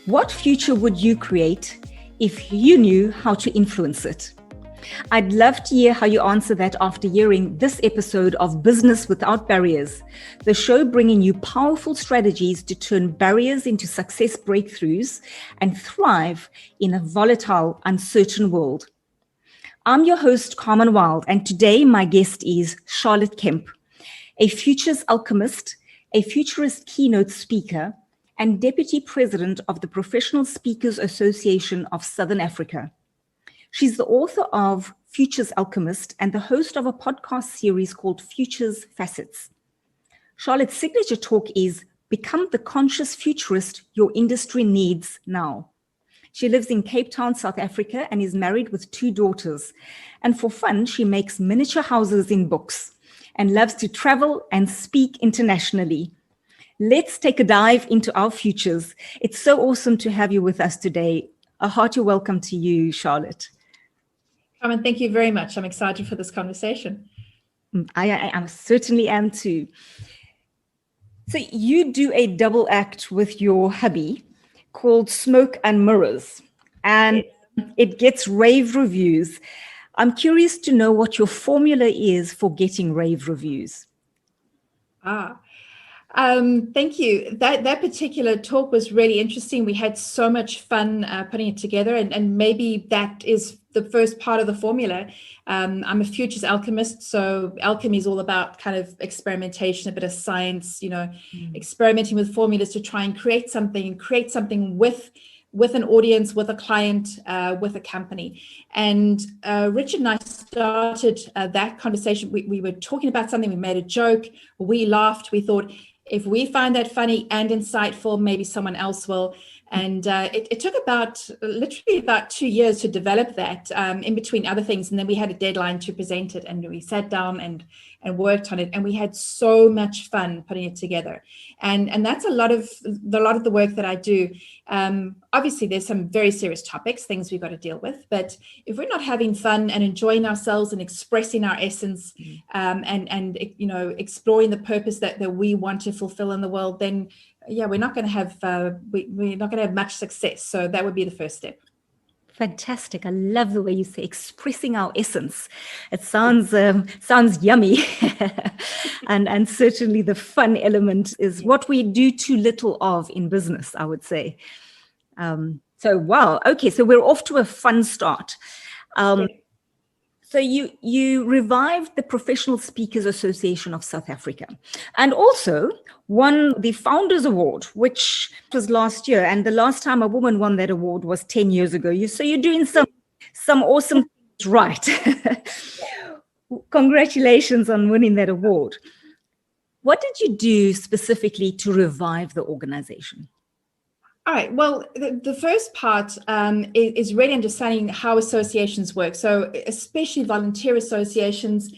What future would you create if you knew how to influence it? I'd love to hear how you answer that after hearing this episode of Business Without Barriers, the show bringing you powerful strategies to turn barriers into success breakthroughs and thrive in a volatile, uncertain world. I'm your host, Carmen Wild, and today my guest is Charlotte Kemp, a Futures Alchemist, a Futurist keynote speaker, and Deputy President of the Professional Speakers Association of Southern Africa. She's the author of Futures Alchemist and the host of a podcast series called Futures Facets. Charlotte's signature talk is Become the Conscious Futurist Your Industry Needs Now. She lives in Cape Town, South Africa, and is married with 2 daughters. And for fun, she makes miniature houses in books and loves to travel and speak internationally. Let's take a dive into our futures. It's so awesome to have you with us today. A hearty welcome to you, Charlotte. Carmen, thank you very much. I'm excited for this conversation. I certainly am too. So you do a double act with your hubby called Smoke and Mirrors, and it gets rave reviews. I'm curious to know what your formula is for getting rave reviews. Thank you. That particular talk was really interesting. We had so much fun putting it together, and maybe that is the first part of the formula. I'm a Futures Alchemist, so alchemy is all about kind of experimentation, a bit of science, experimenting with formulas to try and create something with an audience, with a client, with a company. And Richard and I started that conversation. We were talking about something, we made a joke, we laughed, we thought, if we find that funny and insightful, maybe someone else will. And it took literally about 2 years to develop that, in between other things. And then we had a deadline to present it, and we sat down and worked on it, and we had so much fun putting it together. And that's a lot of the work that I do. Obviously, there's some very serious topics, things we've got to deal with. But if we're not having fun and enjoying ourselves and expressing our essence, and exploring the purpose that we want to fulfill in the world, then we're not going to have much success. So that would be the first step. Fantastic. I love the way you say expressing our essence. It sounds yummy. and certainly the fun element is what we do too little of in business, I would say. Wow. Okay. So we're off to a fun start. So you revived the Professional Speakers Association of South Africa and also won the Founders Award, which was last year. And the last time a woman won that award was 10 years ago. So you're doing some awesome things right. Congratulations on winning that award. What did you do specifically to revive the organization? All right. Well, the first part is really understanding how associations work. So especially volunteer associations,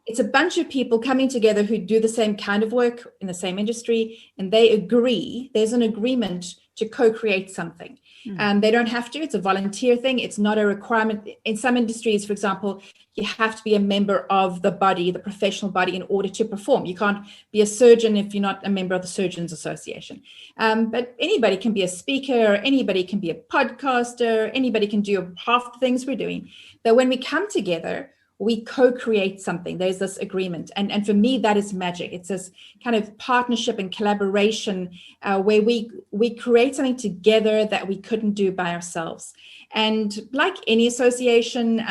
it's a bunch of people coming together who do the same kind of work in the same industry, and they agree, there's an agreement to co-create something. They don't have to, it's a volunteer thing. It's not a requirement. In some industries, for example, you have to be a member of the body, the professional body, in order to perform. You can't be a surgeon if you're not a member of the Surgeons Association. But anybody can be a speaker, anybody can be a podcaster, anybody can do half the things we're doing. But when we come together, we co-create something. There's this agreement. And for me, that is magic. It's this kind of partnership and collaboration where we create something together that we couldn't do by ourselves. And like any association,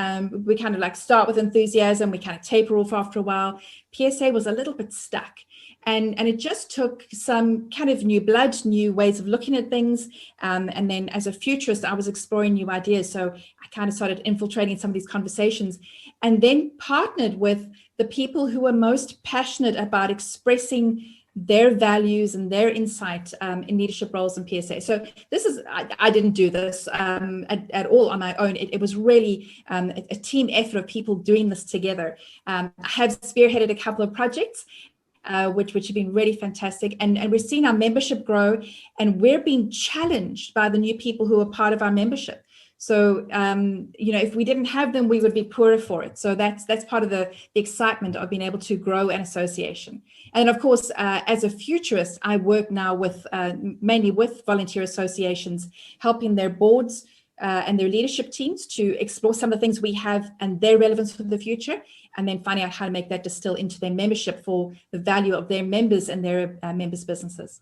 we kind of like start with enthusiasm, we kind of taper off after a while. PSA was a little bit stuck. And it just took some kind of new blood, new ways of looking at things. And then as a futurist, I was exploring new ideas. So I kind of started infiltrating some of these conversations and then partnered with the people who were most passionate about expressing their values and their insight in leadership roles in PSA. So this is, I didn't do this at all on my own. It was really a team effort of people doing this together. I have spearheaded a couple of projects which have been really fantastic. And we're seeing our membership grow, and we're being challenged by the new people who are part of our membership. So, if we didn't have them, we would be poorer for it. So that's part of the excitement of being able to grow an association. And of course, as a futurist, I work now with mainly with volunteer associations, helping their boards and their leadership teams to explore some of the things we have and their relevance for the future, and then finding out how to make that distill into their membership for the value of their members and their members' businesses.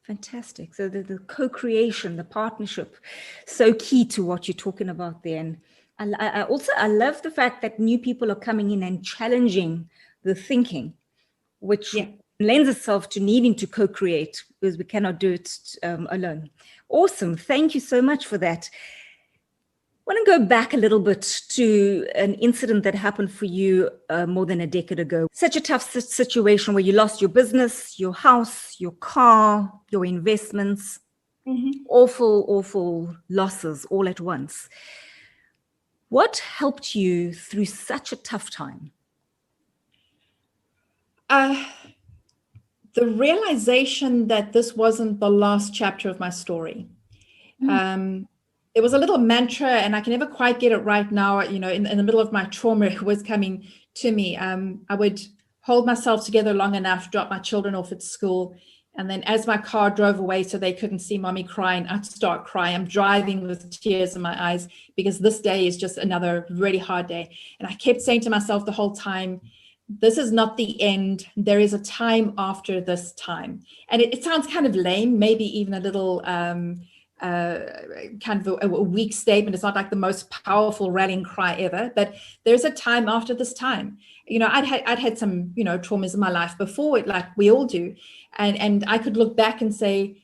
Fantastic. So the co-creation, the partnership, so key to what you're talking about there. And I love the fact that new people are coming in and challenging the thinking, which lends itself to needing to co-create, because we cannot do it alone. Awesome. Thank you so much for that. I want to go back a little bit to an incident that happened for you more than a decade ago. Such a tough situation where you lost your business, your house, your car, your investments, awful losses all at once. What helped you through such a tough time? The realization that this wasn't the last chapter of my story. It was a little mantra, and I can never quite get it right now. In the middle of my trauma, it was coming to me. I would hold myself together long enough, drop my children off at school, and then as my car drove away so they couldn't see mommy crying, I'd start crying. I'm driving with tears in my eyes because this day is just another really hard day. And I kept saying to myself the whole time, this is not the end. There is a time after this time. And it sounds kind of lame, maybe even a little kind of a weak statement. It's not like the most powerful rallying cry ever, but there's a time after this time. I'd had some traumas in my life before, like we all do, and I could look back and say,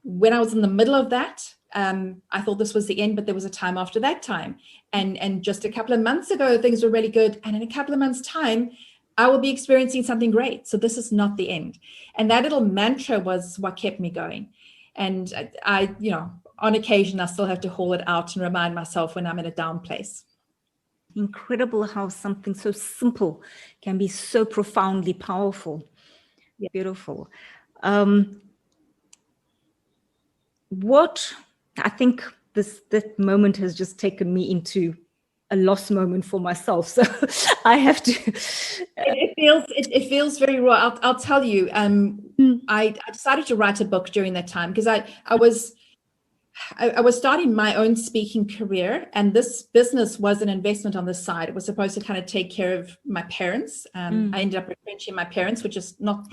when I was in the middle of that, I thought this was the end, but there was a time after that time, and just a couple of months ago things were really good, and in a couple of months' time I will be experiencing something great. So this is not the end. And that little mantra was what kept me going. And I, on occasion, I still have to haul it out and remind myself when I'm in a down place. Incredible how something so simple can be so profoundly powerful. Yeah. Beautiful. What I think that moment has just taken me into a lost moment for myself. So I have to. It feels very raw. I'll tell you. I decided to write a book during that time because I was starting my own speaking career, and this business was an investment on the side. It was supposed to kind of take care of my parents. I ended up retrenching my parents, which is not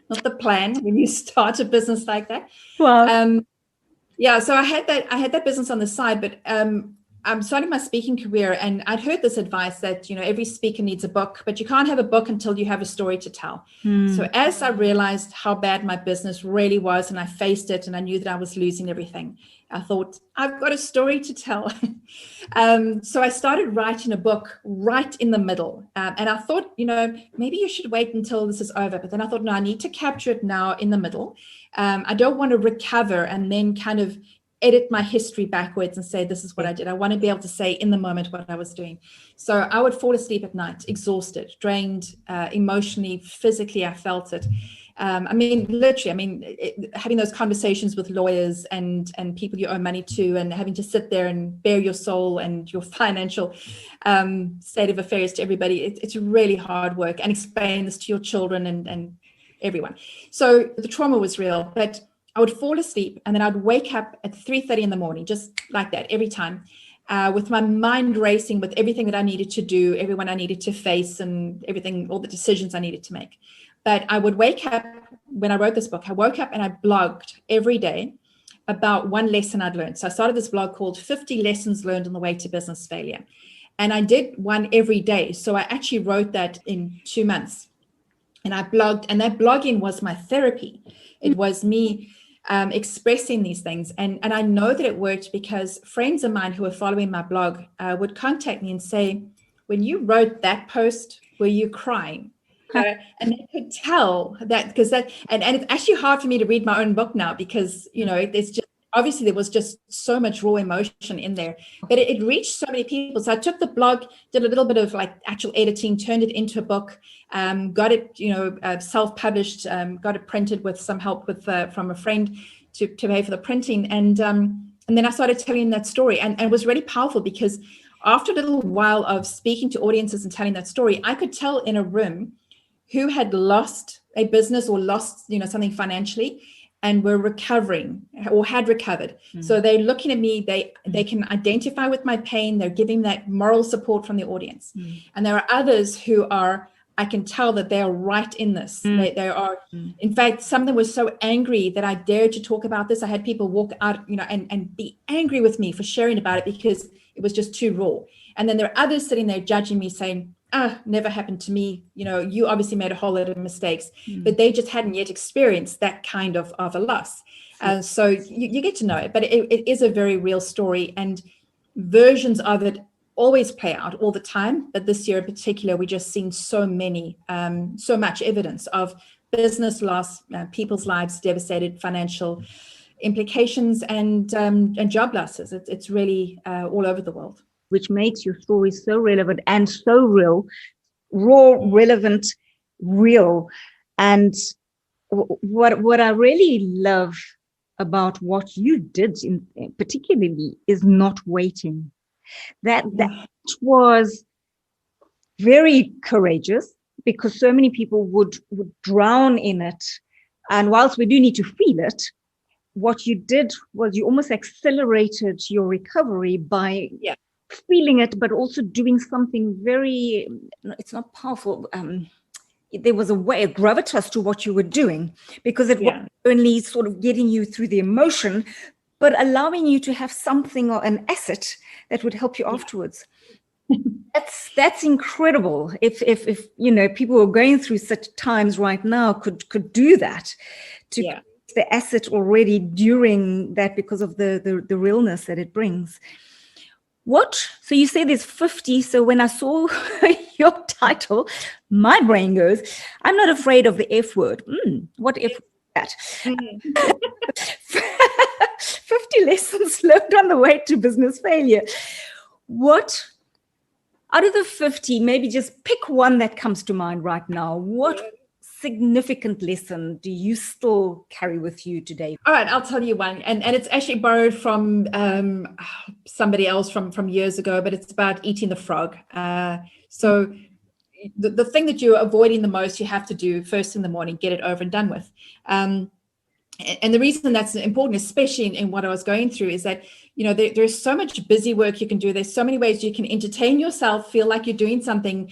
the plan when you start a business like that. Wow. So I had that business on the side, but I'm starting my speaking career, and I'd heard this advice that, every speaker needs a book, but you can't have a book until you have a story to tell. So as I realized how bad my business really was, and I faced it, and I knew that I was losing everything, I thought, I've got a story to tell. So I started writing a book right in the middle. And I thought, maybe you should wait until this is over. But then I thought, no, I need to capture it now in the middle. I don't want to recover and then kind of edit my history backwards and say, this is what I did. I want to be able to say in the moment what I was doing. So I would fall asleep at night, exhausted, drained, emotionally, physically, I felt it. Literally, having those conversations with lawyers and people you owe money to, and having to sit there and bare your soul and your financial state of affairs to everybody. It's really hard work, and explain this to your children and everyone. So the trauma was real, but I would fall asleep and then I'd wake up at 3:30 in the morning, just like that every time, with my mind racing with everything that I needed to do, everyone I needed to face, and everything, all the decisions I needed to make. But I would wake up, when I wrote this book, I woke up and I blogged every day about one lesson I'd learned. So I started this blog called 50 Lessons Learned on the Way to Business Failure. And I did one every day. So I actually wrote that in 2 months. And I blogged, and that blogging was my therapy. It was me expressing these things. And I know that it worked because friends of mine who were following my blog would contact me and say, when you wrote that post, were you crying? And they could tell that, because and it's actually hard for me to read my own book now because, there's just, obviously there was just so much raw emotion in there, but it reached so many people. So I took the blog, did a little bit of like actual editing, turned it into a book, got it, self-published, got it printed with some help from a friend to pay for the printing. And And then I started telling that story, and it was really powerful because after a little while of speaking to audiences and telling that story, I could tell in a room who had lost a business or lost, something financially and were recovering or had recovered. So they're looking at me, they can identify with my pain. They're giving that moral support from the audience. And there are others who are, I can tell that they are right in this. They are, in fact, some of them were so angry that I dared to talk about this. I had people walk out, and be angry with me for sharing about it because it was just too raw. And then there are others sitting there judging me saying, never happened to me. You obviously made a whole lot of mistakes, but they just hadn't yet experienced that kind of a loss. So you get to know it, but it is a very real story, and versions of it always play out all the time. But this year in particular, we just seen so much evidence of business loss, people's lives devastated, financial implications, and job losses. It's really all over the world. Which makes your story so relevant and so real, raw, relevant, real. And what I really love about what you did particularly is not waiting. That was very courageous, because so many people would drown in it. And whilst we do need to feel it, what you did was you almost accelerated your recovery by feeling it, but also doing something very, it's not powerful. There was a gravitas to what you were doing, because it wasn't only sort of getting you through the emotion, but allowing you to have something or an asset that would help you afterwards. That's incredible. If people who are going through such times right now could do that, to the asset already during that, because of the realness that it brings. So you say there's 50. So when I saw your title, my brain goes, I'm not afraid of the F word. What F that? 50 lessons learned on the way to business failure. What, out of the 50, maybe just pick one that comes to mind right now. What significant lesson do you still carry with you today? All right, I'll tell you one, and it's actually borrowed from somebody else from years ago, but it's about eating the frog. So the thing that you're avoiding the most, you have to do first in the morning, get it over and done with. And the reason that's important, especially in what I was going through, is that, there's so much busy work you can do. There's so many ways you can entertain yourself, feel like you're doing something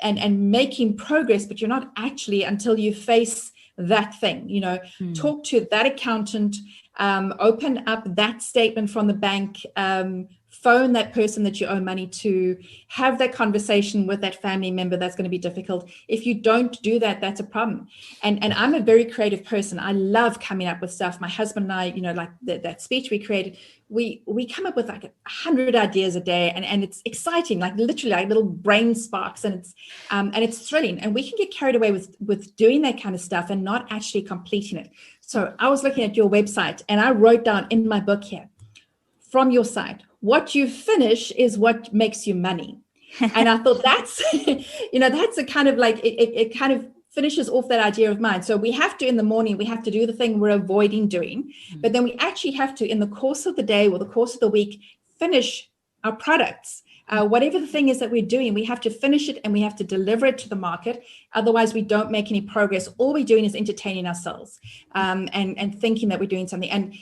and making progress, but you're not actually, until you face that thing. Talk to that accountant, open up that statement from the bank, phone that person that you owe money to, have that conversation with that family member. That's going to be difficult. If you don't do that, that's a problem. And I'm a very creative person. I love coming up with stuff. My husband and I, like that speech we created, we come up with like 100 ideas a day, and it's exciting, like literally like little brain sparks, and it's thrilling. And we can get carried away with doing that kind of stuff and not actually completing it. So I was looking at your website, and I wrote down in my book here, from your site, what you finish is what makes you money. And I thought that's, that's a kind of like, it kind of finishes off that idea of mine. So we have to, in the morning, we have to do the thing we're avoiding doing, but then we actually have to, in the course of the day or the course of the week, finish our products. Whatever the thing is that we're doing, we have to finish it and we have to deliver it to the market. Otherwise, we don't make any progress. All we're doing is entertaining ourselves and thinking that we're doing something. And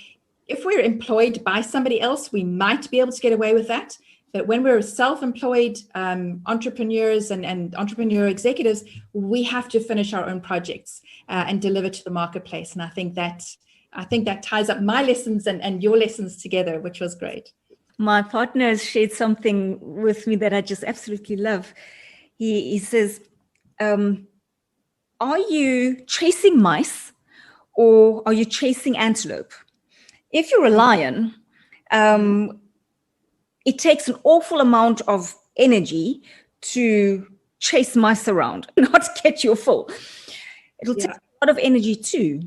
if we're employed by somebody else, we might be able to get away with that. But when we're self-employed entrepreneurs and entrepreneur executives, we have to finish our own projects and deliver to the marketplace. And I think that ties up my lessons and your lessons together, which was great. My partner has shared something with me that I just absolutely love. He says, are you chasing mice or are you chasing antelope? If you're a lion, it takes an awful amount of energy to chase mice around, not get your full. It'll take a lot of energy too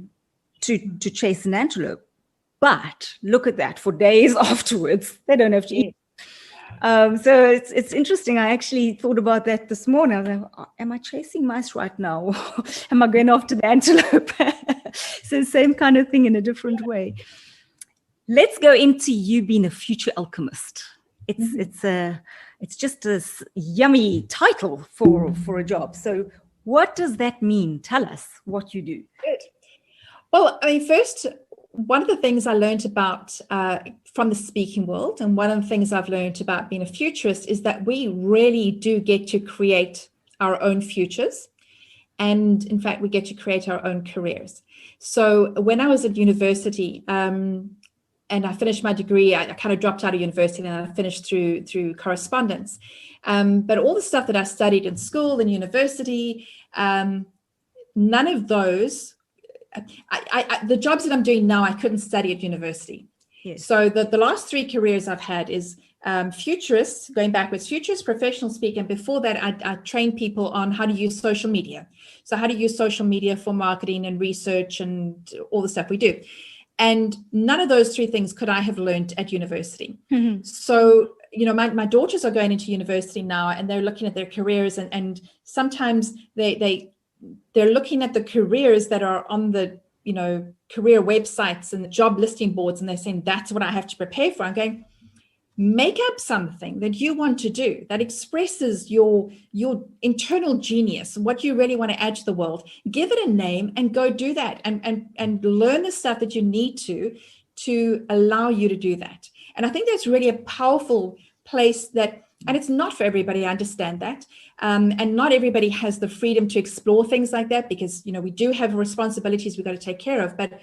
to chase an antelope. But look at that, for days afterwards, they don't have to eat. So it's interesting. I actually thought about that this morning. I was like, am I chasing mice right now? Or am I going after the antelope? So same kind of thing in a different way. Let's go into you being a future alchemist. It's just a yummy title for a job. So what does that mean? Tell us what you do. Good. Well, I mean, first, one of the things I learned about from the speaking world, and one of the things I've learned about being a futurist, is that we really do get to create our own futures. And in fact, we get to create our own careers. So when I was at university, and I finished my degree, I kind of dropped out of university and I finished through correspondence. But all the stuff that I studied in school and university, none of those, the jobs that I'm doing now, I couldn't study at university. Yes. So the last 3 careers I've had is futurist, going backwards, futurist, professional speaker. And before that, I trained people on how to use social media. So how to use social media for marketing and research and all the stuff we do. And none of those 3 things could I have learned at university. Mm-hmm. So, my daughters are going into university now and they're looking at their careers, and sometimes they're looking at the careers that are on the, career websites and the job listing boards, and they're saying, that's what I have to prepare for. I'm going, make up something that you want to do that expresses your internal genius, what you really want to add to the world. Give it a name and go do that, and learn the stuff that you need to allow you to do that. And I think that's really a powerful place and it's not for everybody, I understand that. And not everybody has the freedom to explore things like that, because, we do have responsibilities we've got to take care of, but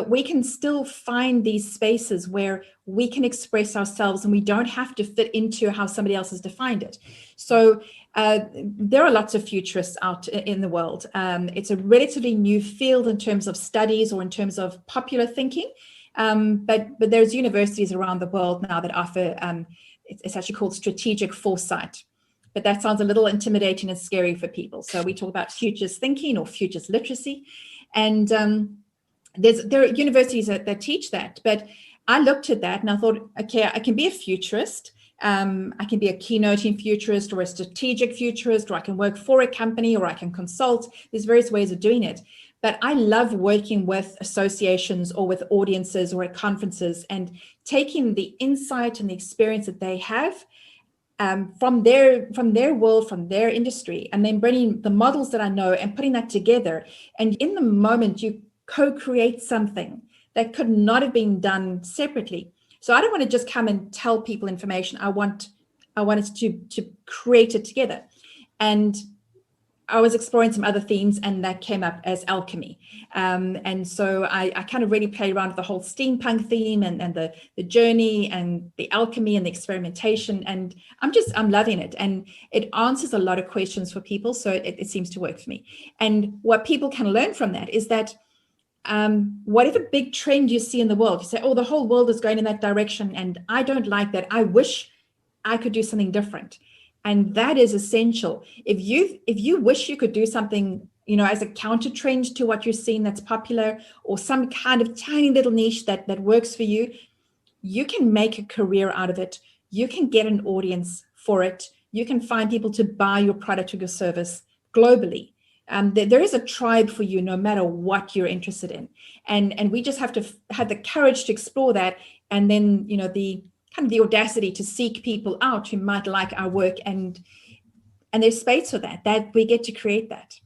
we can still find these spaces where we can express ourselves and we don't have to fit into how somebody else has defined it. So there are lots of futurists out in the world. It's a relatively new field in terms of studies or in terms of popular thinking. But there's universities around the world now that offer, it's actually called strategic foresight. But that sounds a little intimidating and scary for people. So we talk about futures thinking or futures literacy. And there are universities that teach that. But I looked at that and I thought, okay, I can be a futurist. I can be a keynoting futurist or a strategic futurist, or I can work for a company, or I can consult. There's various ways of doing it. But I love working with associations or with audiences or at conferences and taking the insight and the experience that they have from their world, from their industry, and then bringing the models that I know and putting that together. And in the moment, you co-create something that could not have been done separately. So I don't want to just come and tell people information. I want us to create it together. And I was exploring some other themes, and that came up as alchemy. And so I kind of really played around with the whole steampunk theme and the journey and the alchemy and the experimentation. And I'm loving it. And it answers a lot of questions for people. So it seems to work for me. And what people can learn from that is that whatever big trend you see in the world, you say, oh, the whole world is going in that direction, and I don't like that. I wish I could do something different. And that is essential. If you wish you could do something, as a counter trend to what you're seeing that's popular, or some kind of tiny little niche that works for you, you can make a career out of it. You can get an audience for it. You can find people to buy your product or your service globally. There is a tribe for you no matter what you're interested in. And we just have to have the courage to explore that. And then, the audacity to seek people out who might like our work, and there's space for that we get to create that.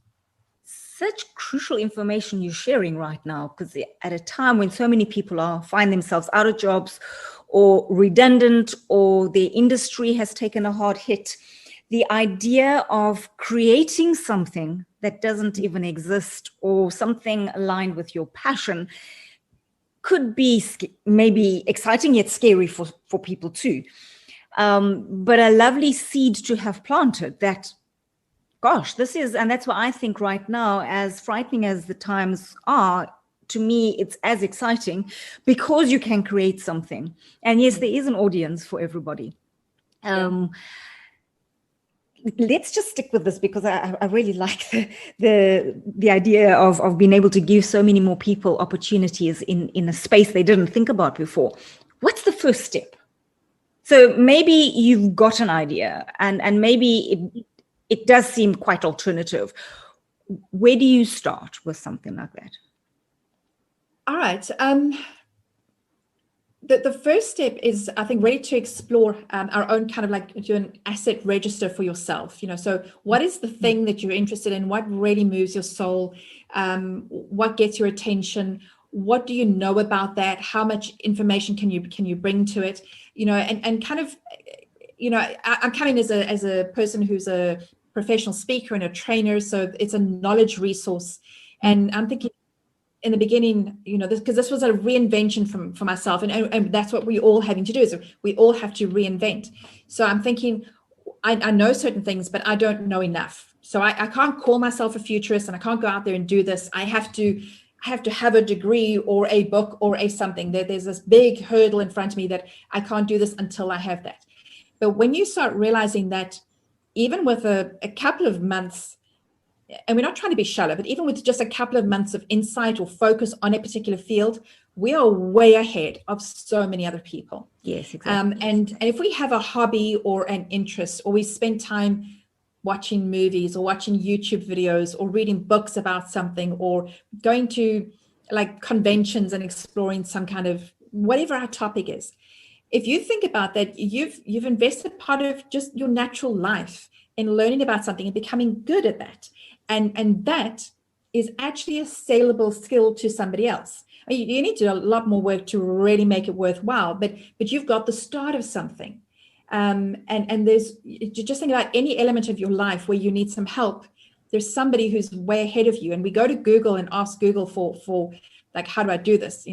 Such crucial information you're sharing right now, because at a time when so many people find themselves out of jobs or redundant, or their industry has taken a hard hit, the idea of creating something that doesn't even exist, or something aligned with your passion, could be maybe exciting yet scary for people too. But a lovely seed to have planted that, gosh, and that's why I think right now, as frightening as the times are, to me, it's as exciting because you can create something. And yes, there is an audience for everybody. Let's just stick with this, because I really like the idea of being able to give so many more people opportunities in a space they didn't think about before. What's the first step? So maybe you've got an idea, and maybe it does seem quite alternative. Where do you start with something like that? All right. the first step is, I think, ready to explore our own kind of like do an asset register for yourself. So what is the thing that you're interested in? What really moves your soul? What gets your attention? What do you know about that? How much information can you bring to it? And kind of, I'm coming as a person who's a professional speaker and a trainer, so it's a knowledge resource. And I'm thinking, in the beginning, because this was a reinvention for myself, and that's what we all having to do, is we all have to reinvent. So I'm thinking, I know certain things, but I don't know enough. So I can't call myself a futurist, and I can't go out there and do this. I have to have a degree or a book or a something. There's this big hurdle in front of me that I can't do this until I have that. But when you start realizing that, even with a couple of months, and we're not trying to be shallow, but even with just a couple of months of insight or focus on a particular field, we are way ahead of so many other people. Yes, exactly. And if we have a hobby or an interest, or we spend time watching movies or watching YouTube videos or reading books about something, or going to like conventions and exploring some kind of whatever our topic is, if you think about that, you've invested part of just your natural life in learning about something and becoming good at that. And that is actually a saleable skill to somebody else. You need to do a lot more work to really make it worthwhile, but you've got the start of something. And there's, just think about any element of your life where you need some help. There's somebody who's way ahead of you. And we go to Google and ask Google for like, how do I do this?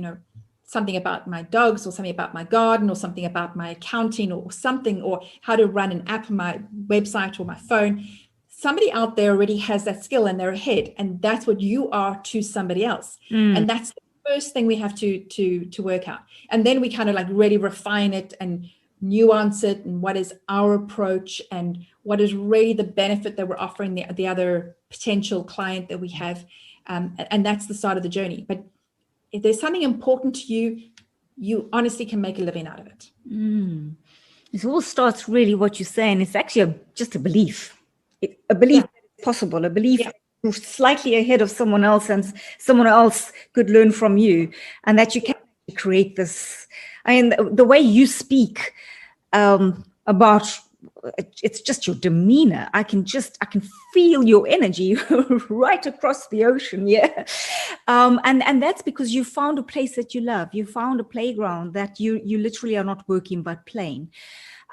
Something about my dogs, or something about my garden, or something about my accounting, or something, or how to run an app on my website or my phone. Somebody out there already has that skill and they're ahead, and that's what you are to somebody else. And that's the first thing we have to work out. And then we kind of like really refine it and nuance it, and what is our approach, and what is really the benefit that we're offering the other potential client that we have. And that's the start of the journey. But if there's something important to you, you honestly can make a living out of it. It all starts really what you're saying. It's actually just a belief. A belief that it's possible, a belief that you're slightly ahead of someone else, and someone else could learn from you, and that you can create this. I mean, the way you speak about, it's just your demeanor. I can feel your energy right across the ocean. Yeah. And that's because you found a place that you love. You found a playground that you literally are not working, but playing.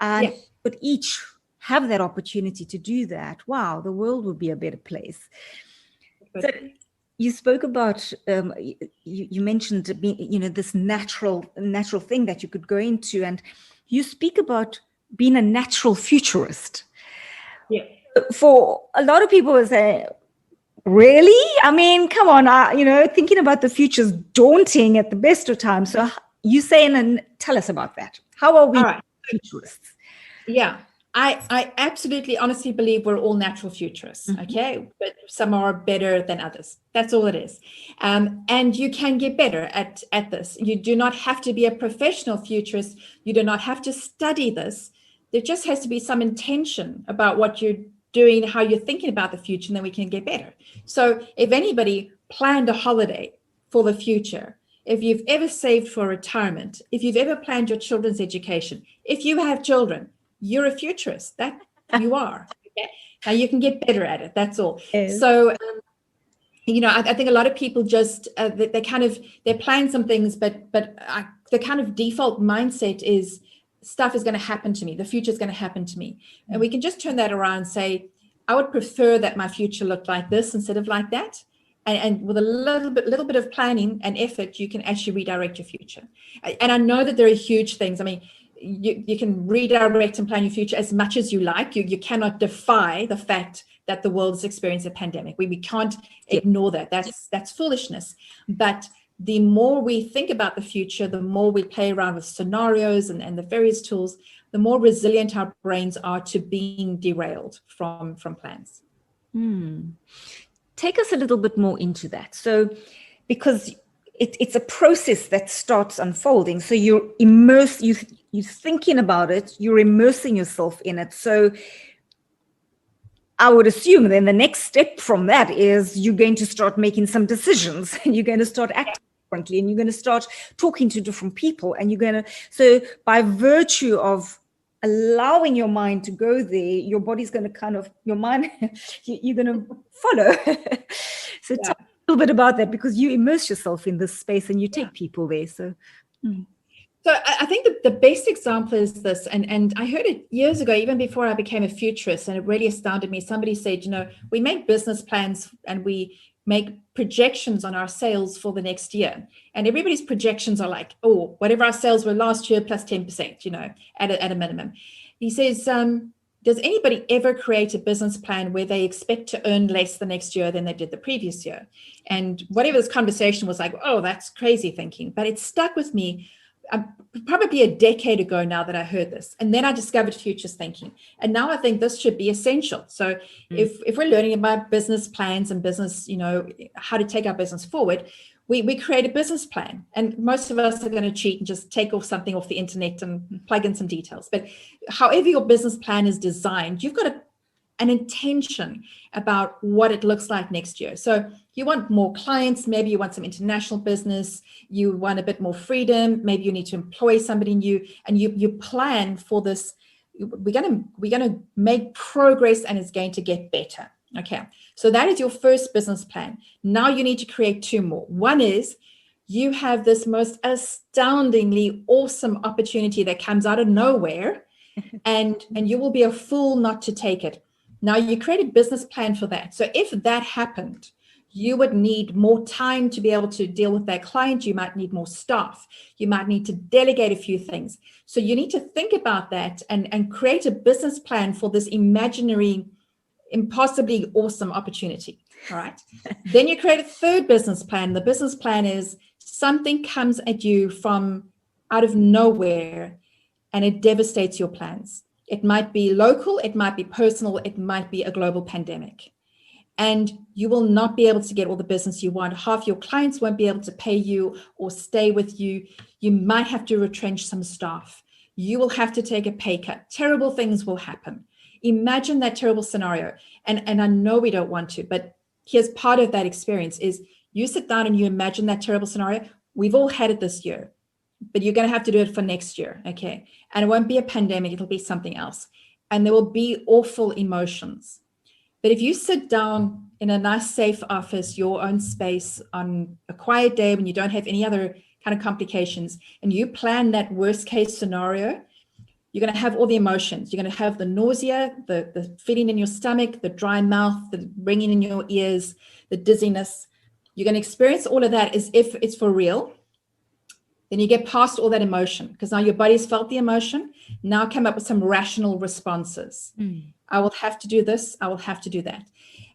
And but each have that opportunity to do that. Wow, the world would be a better place. So you spoke about, you mentioned, this natural thing that you could go into, and you speak about being a natural futurist. Yeah. For a lot of people, is say, really? I mean, come on, thinking about the future is daunting at the best of times. So you saying, and tell us about that. How are we futurists? Yeah. I absolutely honestly believe we're all natural futurists, okay? But some are better than others. That's all it is. And you can get better at this. You do not have to be a professional futurist. You do not have to study this. There just has to be some intention about what you're doing, how you're thinking about the future, and then we can get better. So if anybody planned a holiday for the future, if you've ever saved for retirement, if you've ever planned your children's education, if you have children, you're a futurist. That you are. Okay? Now you can get better at it. That's all. Yes. So, I think a lot of people just they plan some things, but the kind of default mindset is stuff is going to happen to me. The future is going to happen to me, and we can just turn that around and say, I would prefer that my future looked like this instead of like that. And with a little bit of planning and effort, you can actually redirect your future. And I know that there are huge things. I mean, you can redirect and plan your future as much as you like. You cannot defy the fact that the world is experiencing a pandemic. We can't ignore that. That's foolishness. But the more we think about the future, the more we play around with scenarios and the various tools, the more resilient our brains are to being derailed from plans. Take us a little bit more into that. So, because it's a process that starts unfolding. So you're immersed, you're thinking about it, you're immersing yourself in it. So I would assume then the next step from that is you're going to start making some decisions and you're going to start acting. differently, and you're going to start talking to different people, and so by virtue of allowing your mind to go there, your body's going to your mind, you're going to follow. So tell me a little bit about that, because you immerse yourself in this space and you take people there. So I think the best example is this, and I heard it years ago, even before I became a futurist, and it really astounded me. Somebody said, we make business plans and we make projections on our sales for the next year. And everybody's projections are like, oh, whatever our sales were last year plus 10%, at a minimum. He says, does anybody ever create a business plan where they expect to earn less the next year than they did the previous year? And whatever this conversation was like, oh, that's crazy thinking. But it stuck with me. Probably a decade ago now that I heard this. And then I discovered futures thinking. And now I think this should be essential. So if we're learning about business plans and business, how to take our business forward, we create a business plan. And most of us are going to cheat and just take off something off the internet and plug in some details. But however your business plan is designed, you've got an intention about what it looks like next year. So you want more clients, maybe you want some international business, you want a bit more freedom, maybe you need to employ somebody new, and you plan for this. We're gonna make progress and it's going to get better. Okay, so that is your first business plan. Now you need to create two more. One is you have this most astoundingly awesome opportunity that comes out of nowhere, and you will be a fool not to take it. Now you create a business plan for that. So if that happened, you would need more time to be able to deal with that client. You might need more staff. You might need to delegate a few things. So you need to think about that and create a business plan for this imaginary, impossibly awesome opportunity. All right. Then you create a third business plan. The business plan is something comes at you from out of nowhere and it devastates your plans. It might be local, it might be personal, it might be a global pandemic. And you will not be able to get all the business you want. Half your clients won't be able to pay you or stay with you. You might have to retrench some staff. You will have to take a pay cut. Terrible things will happen. Imagine that terrible scenario. And I know we don't want to, but here's part of that experience is you sit down and you imagine that terrible scenario. We've all had it this year, but you're going to have to do it for next year. Okay. And it won't be a pandemic. It'll be something else. And there will be awful emotions. But if you sit down in a nice, safe office, your own space on a quiet day when you don't have any other kind of complications, and you plan that worst case scenario, you're going to have all the emotions. You're going to have the nausea, the feeling in your stomach, the dry mouth, the ringing in your ears, the dizziness. You're going to experience all of that as if it's for real. Then you get past all that emotion because now your body's felt the emotion. Now come up with some rational responses. I will have to do this. I will have to do that.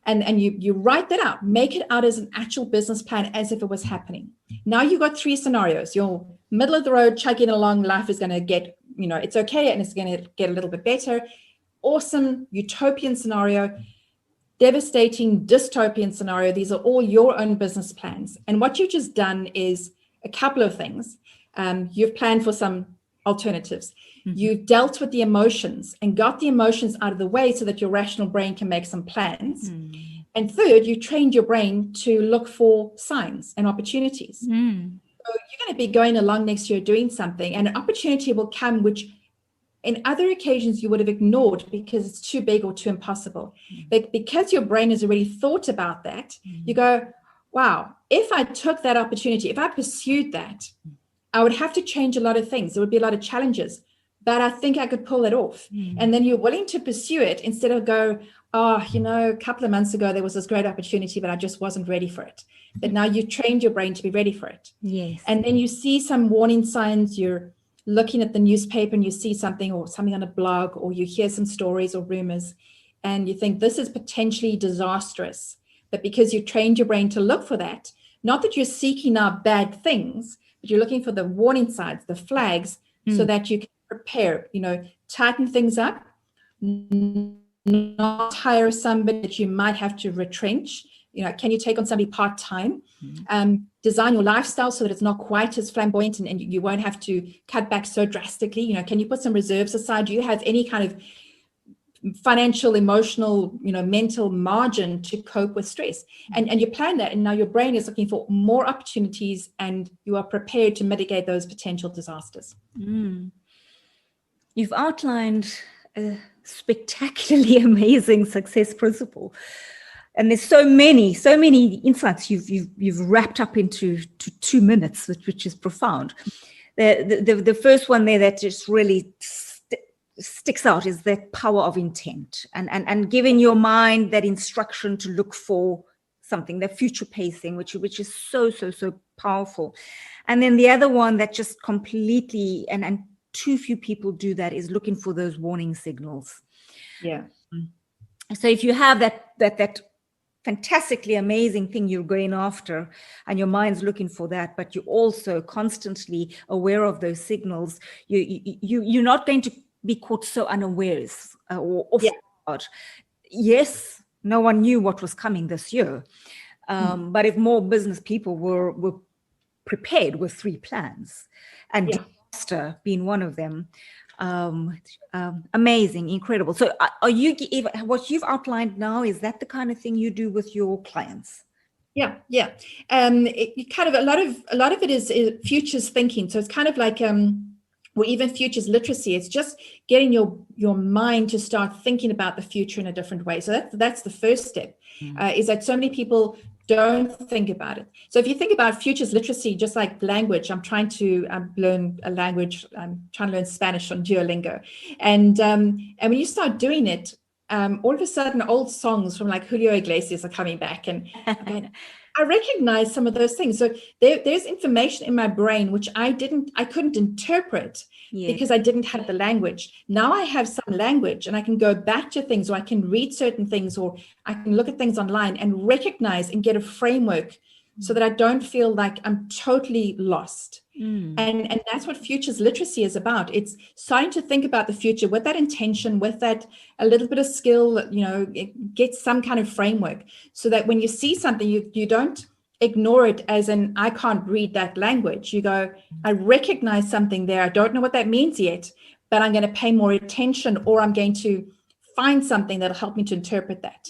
And you write that out. Make it out as an actual business plan as if it was happening. Now you've got three scenarios. You're middle of the road, chugging along. Life is going to get, it's okay. And it's going to get a little bit better. Awesome utopian scenario. Devastating dystopian scenario. These are all your own business plans. And what you've just done is a couple of things. You've planned for some alternatives. Mm-hmm. You've dealt with the emotions and got the emotions out of the way so that your rational brain can make some plans. Mm-hmm. And third, you trained your brain to look for signs and opportunities. Mm-hmm. So you're going to be going along next year doing something, and an opportunity will come which in other occasions you would have ignored because it's too big or too impossible. Mm-hmm. But because your brain has already thought about that, mm-hmm. you go, wow, if I took that opportunity, if I pursued that, I would have to change a lot of things. There would be a lot of challenges, but I think I could pull it off. Mm. And then you're willing to pursue it instead of go, a couple of months ago, there was this great opportunity, but I just wasn't ready for it. But now you've trained your brain to be ready for it. Yes. And then you see some warning signs. You're looking at the newspaper and you see something or something on a blog, or you hear some stories or rumors, and you think this is potentially disastrous. But because you trained your brain to look for that, not that you're seeking out bad things, but you're looking for the warning signs, the flags, so that you can prepare, tighten things up, not hire somebody that you might have to retrench. Can you take on somebody part-time? Design your lifestyle so that it's not quite as flamboyant and you won't have to cut back so drastically. Can you put some reserves aside? Do you have any kind of financial, emotional, mental margin to cope with stress. And you plan that, and now your brain is looking for more opportunities, and you are prepared to mitigate those potential disasters. You've outlined a spectacularly amazing success principle. And there's so many insights you've wrapped up into 2 minutes, which is profound. The first one there that just really sticks out is that power of intent, and giving your mind that instruction to look for something, that future pacing, which is so powerful. And then the other one that just completely, and too few people do that, is looking for those warning signals. Yeah. So if you have that fantastically amazing thing you're going after, and your mind's looking for that, but you're also constantly aware of those signals, you're not going to be caught so unawares or off guard. Yes, no one knew what was coming this year, but if more business people were prepared with 3 plans, and disaster being one of them, amazing, incredible. So are you, what you've outlined now, is that the kind of thing you do with your clients? Yeah. It kind of, a lot of it is futures thinking. So it's kind of like, or even futures literacy. It's just getting your mind to start thinking about the future in a different way. So that's the first step, is that so many people don't think about it. So if you think about futures literacy, just like language, I'm trying to learn a language. I'm trying to learn Spanish on Duolingo. And when you start doing it, all of a sudden old songs from like Julio Iglesias are coming back, and I recognize some of those things. So there's information in my brain which I couldn't interpret because I didn't have the language. Now I have some language, and I can go back to things, or I can read certain things, or I can look at things online and recognize and get a framework so that I don't feel like I'm totally lost. And that's what futures literacy is about. It's starting to think about the future with that intention, with that a little bit of skill, get some kind of framework, so that when you see something, you don't ignore it as in, I can't read that language. You go, I recognize something there. I don't know what that means yet, but I'm going to pay more attention, or I'm going to find something that'll help me to interpret that.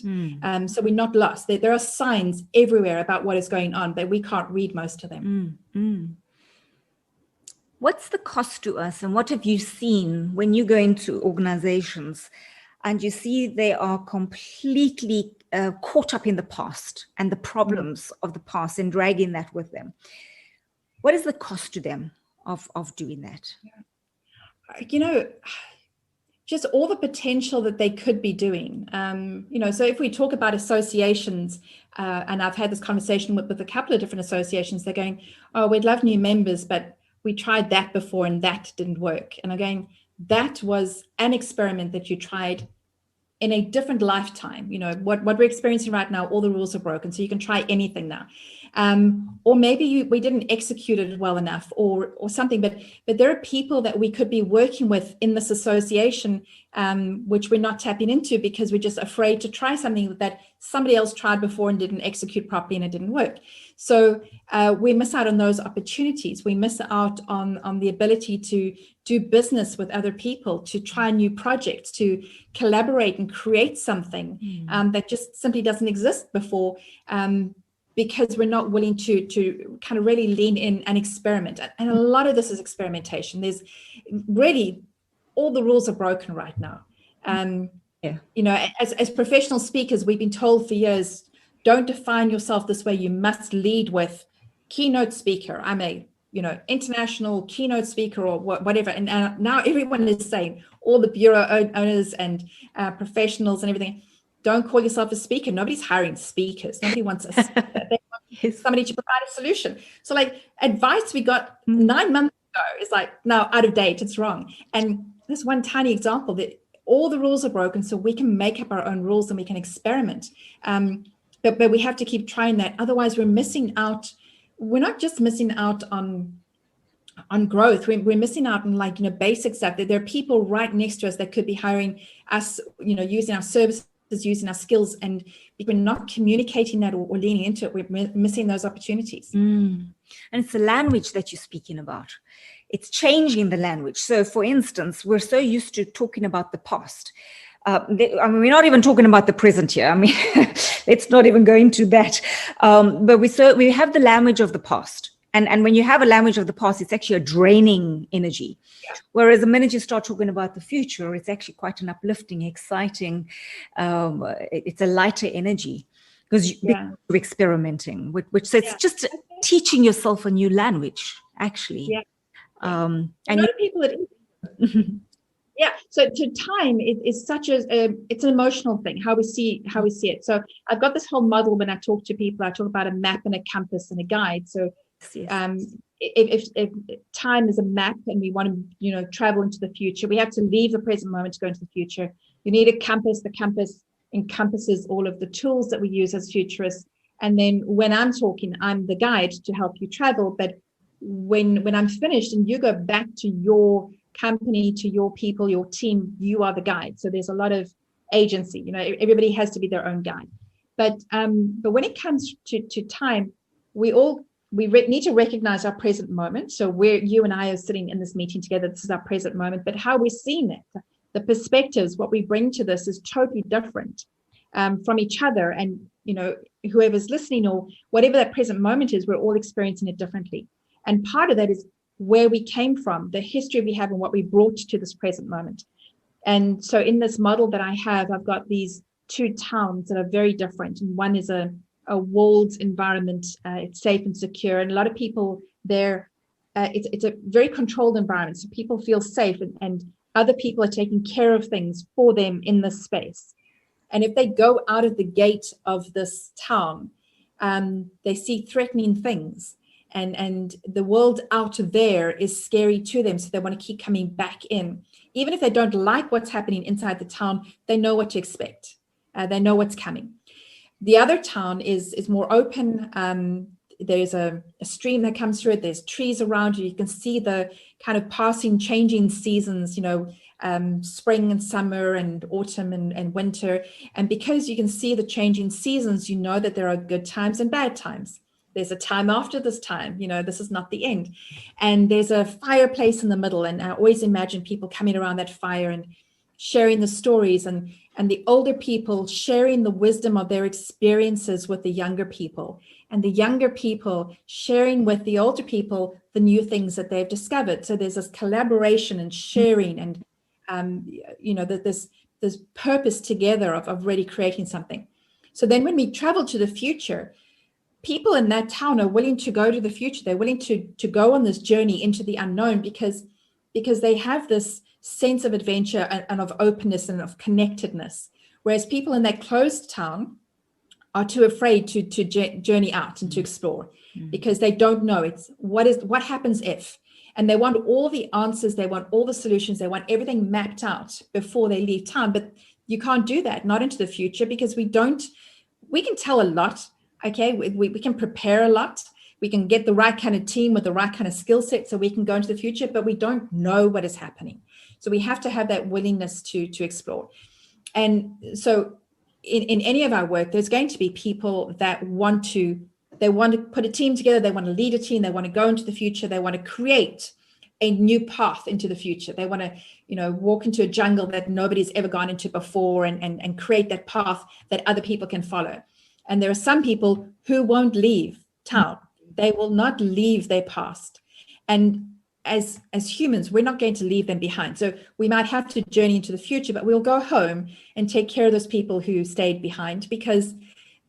So we're not lost. There are signs everywhere about what is going on, but we can't read most of them. What's the cost to us, and what have you seen when you go into organizations and you see they are completely caught up in the past and the problems of the past and dragging that with them? What is the cost to them of doing that? Just all the potential that they could be doing. So if we talk about associations, and I've had this conversation with a couple of different associations, they're going, oh, we'd love new members, but we tried that before and that didn't work. And again, that was an experiment that you tried in a different lifetime. What we're experiencing right now, all the rules are broken, so you can try anything now. Or maybe we didn't execute it well enough, or something. But there are people that we could be working with in this association, which we're not tapping into because we're just afraid to try something that somebody else tried before and didn't execute properly, and it didn't work. So we miss out on those opportunities. We miss out on the ability to do business with other people, to try new projects, to collaborate and create something that just simply doesn't exist before, because we're not willing to kind of really lean in and experiment. And a lot of this is experimentation. There's really, all the rules are broken right now. As professional speakers, we've been told for years, don't define yourself this way. You must lead with keynote speaker. I'm a international keynote speaker, or whatever. And now everyone is saying, all the bureau owners and professionals and everything, don't call yourself a speaker. Nobody's hiring speakers. Nobody wants a speaker. They want somebody to provide a solution. So like advice we got 9 months ago is like now out of date. It's wrong. And there's one tiny example that all the rules are broken, so we can make up our own rules and we can experiment. But we have to keep trying that. Otherwise, we're missing out. We're not just missing out on growth. We're missing out on basic stuff. That there are people right next to us that could be hiring us, using our services, using our skills, and if we're not communicating that or leaning into it, we're missing those opportunities. And it's the language that you're speaking about. It's changing the language. So for instance, we're so used to talking about the past. we're not even talking about the present here. I mean, let's not even go into that. But we have the language of the past. And when you have a language of the past, it's actually a draining energy. Yeah. Whereas the minute you start talking about the future, it's actually quite an uplifting, exciting, it's a lighter energy because you're experimenting, which it's just teaching yourself a new language, actually. Yeah. And a lot of people, yeah. So to time is such it's an emotional thing, how we see it. So I've got this whole model when I talk to people. I talk about a map and a compass and a guide. So if time is a map and we want to travel into the future, we have to leave the present moment to go into the future. You need a compass. The compass encompasses all of the tools that we use as futurists. And then when I'm talking, I'm the guide to help you travel. But when I'm finished and you go back to your company, to your people, your team, you are the guide. So there's a lot of agency. Everybody has to be their own guide. But when it comes to time, we need to recognize our present moment. So you and I are sitting in this meeting together, this is our present moment, but how we're seeing it, the perspectives, what we bring to this is totally different from each other. And, whoever's listening or whatever that present moment is, we're all experiencing it differently. And part of that is where we came from, the history we have and what we brought to this present moment. And so in this model that I have, I've got these two towns that are very different. And one is a walled environment. It's safe and secure. And a lot of people there, it's a very controlled environment. So people feel safe and other people are taking care of things for them in this space. And if they go out of the gate of this town, they see threatening things. And the world out there is scary to them. So they want to keep coming back in. Even if they don't like what's happening inside the town, they know what to expect. They know what's coming. The other town is more open. There's a stream that comes through it. There's trees around you. You can see the kind of passing, changing seasons, spring and summer and autumn and winter. And because you can see the changing seasons, you know that there are good times and bad times. There's a time after this time, this is not the end. And there's a fireplace in the middle. And I always imagine people coming around that fire and sharing the stories and the older people sharing the wisdom of their experiences with the younger people, and the younger people sharing with the older people the new things that they've discovered. So there's this collaboration and sharing and, this purpose together of really creating something. So then when we travel to the future, people in that town are willing to go to the future. They're willing to go on this journey into the unknown because they have this sense of adventure and of openness and of connectedness. Whereas people in that closed town are too afraid to journey out and to explore because they don't know what happens if. And they want all the answers, they want all the solutions, they want everything mapped out before they leave town. But you can't do that, not into the future, because we can tell a lot. Okay, we can prepare a lot. We can get the right kind of team with the right kind of skill set so we can go into the future, but we don't know what is happening. So we have to have that willingness to explore. And so in any of our work, there's going to be people that want to put a team together. They want to lead a team. They want to go into the future. They want to create a new path into the future. They want to, walk into a jungle that nobody's ever gone into before and create that path that other people can follow. And there are some people who won't leave town. They will not leave their past. And as humans, we're not going to leave them behind. So we might have to journey into the future, but we'll go home and take care of those people who stayed behind because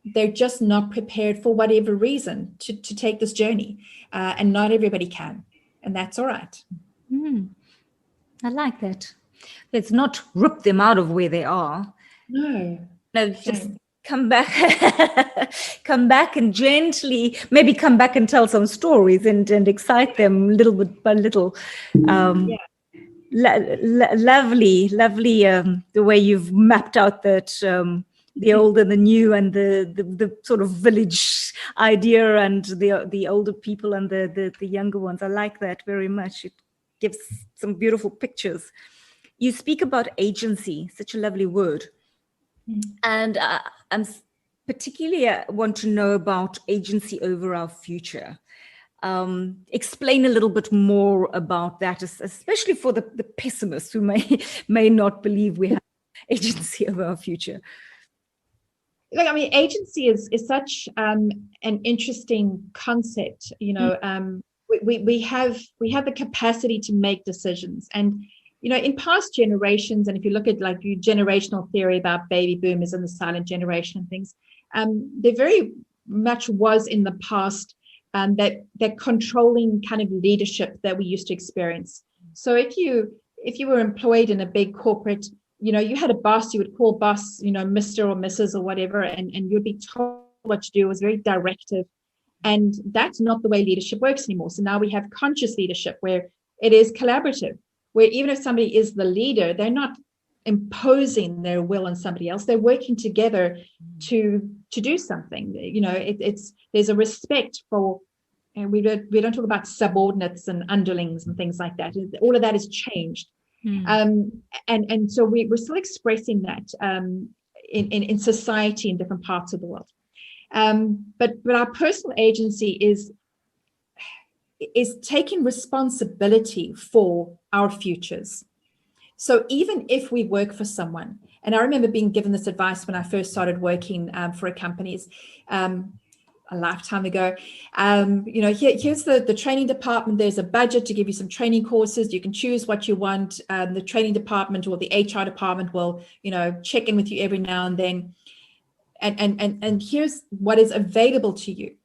they're just not prepared for whatever reason to take this journey. And not everybody can. And that's all right. I like that. Let's not rip them out of where they are. No, just come back and gently, maybe come back and tell some stories and excite them little bit by little. Lovely, the way you've mapped out that the old and the new and the sort of village idea and the older people and the younger ones. I like that very much. It gives some beautiful pictures. You speak about agency, such a lovely word. And I'm particularly want to know about agency over our future. Explain a little bit more about that, especially for the pessimists who may not believe we have agency over our future? Look, I mean, agency is such an interesting concept. We have the capacity to make decisions, and in past generations, and if you look at like generational theory about baby boomers and the silent generation and things, there very much was in the past that controlling kind of leadership that we used to experience. So if you were employed in a big corporate, you had a boss, you would call boss, Mr. or Mrs. or whatever, and you'd be told what to do. It was very directive. And that's not the way leadership works anymore. So now we have conscious leadership where it is collaborative, where even if somebody is the leader, they're not imposing their will on somebody else. They're working together to do something. There's a respect for, and we don't talk about subordinates and underlings and things like that. All of that has changed. And so we're still expressing that in society in different parts of the world. But our personal agency is taking responsibility for our futures. So even if we work for someone, and I remember being given this advice when I first started working for companies a lifetime ago, here's the training department. There's a budget to give you some training courses. You can choose what you want. The training department or the HR department will, check in with you every now and then. And here's what is available to you.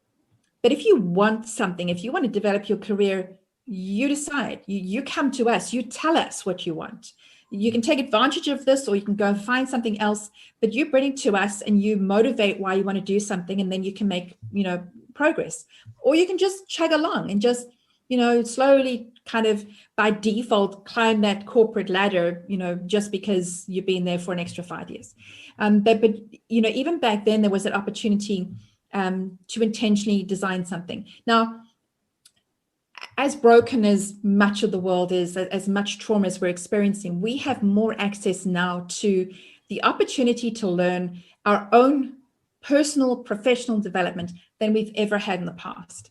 But if you want something, if you want to develop your career, you decide. You come to us. You tell us what you want. You can take advantage of this, or you can go and find something else, but you bring it to us and you motivate why you want to do something, and then you can make, progress. Or you can just chug along and just, slowly kind of by default climb that corporate ladder, just because you've been there for an extra 5 years. But even back then there was an opportunity to intentionally design something. Now, as broken as much of the world is, as much trauma as we're experiencing, we have more access now to the opportunity to learn our own personal, professional development than we've ever had in the past.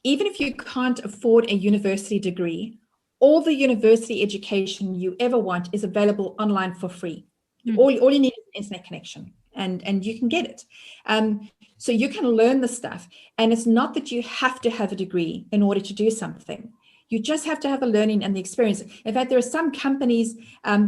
Even if you can't afford a university degree, all the university education you ever want is available online for free. All you need is an internet connection, and you can get it. So you can learn the stuff. And it's not that you have to have a degree in order to do something. You just have to have the learning and the experience. In fact, there are some companies,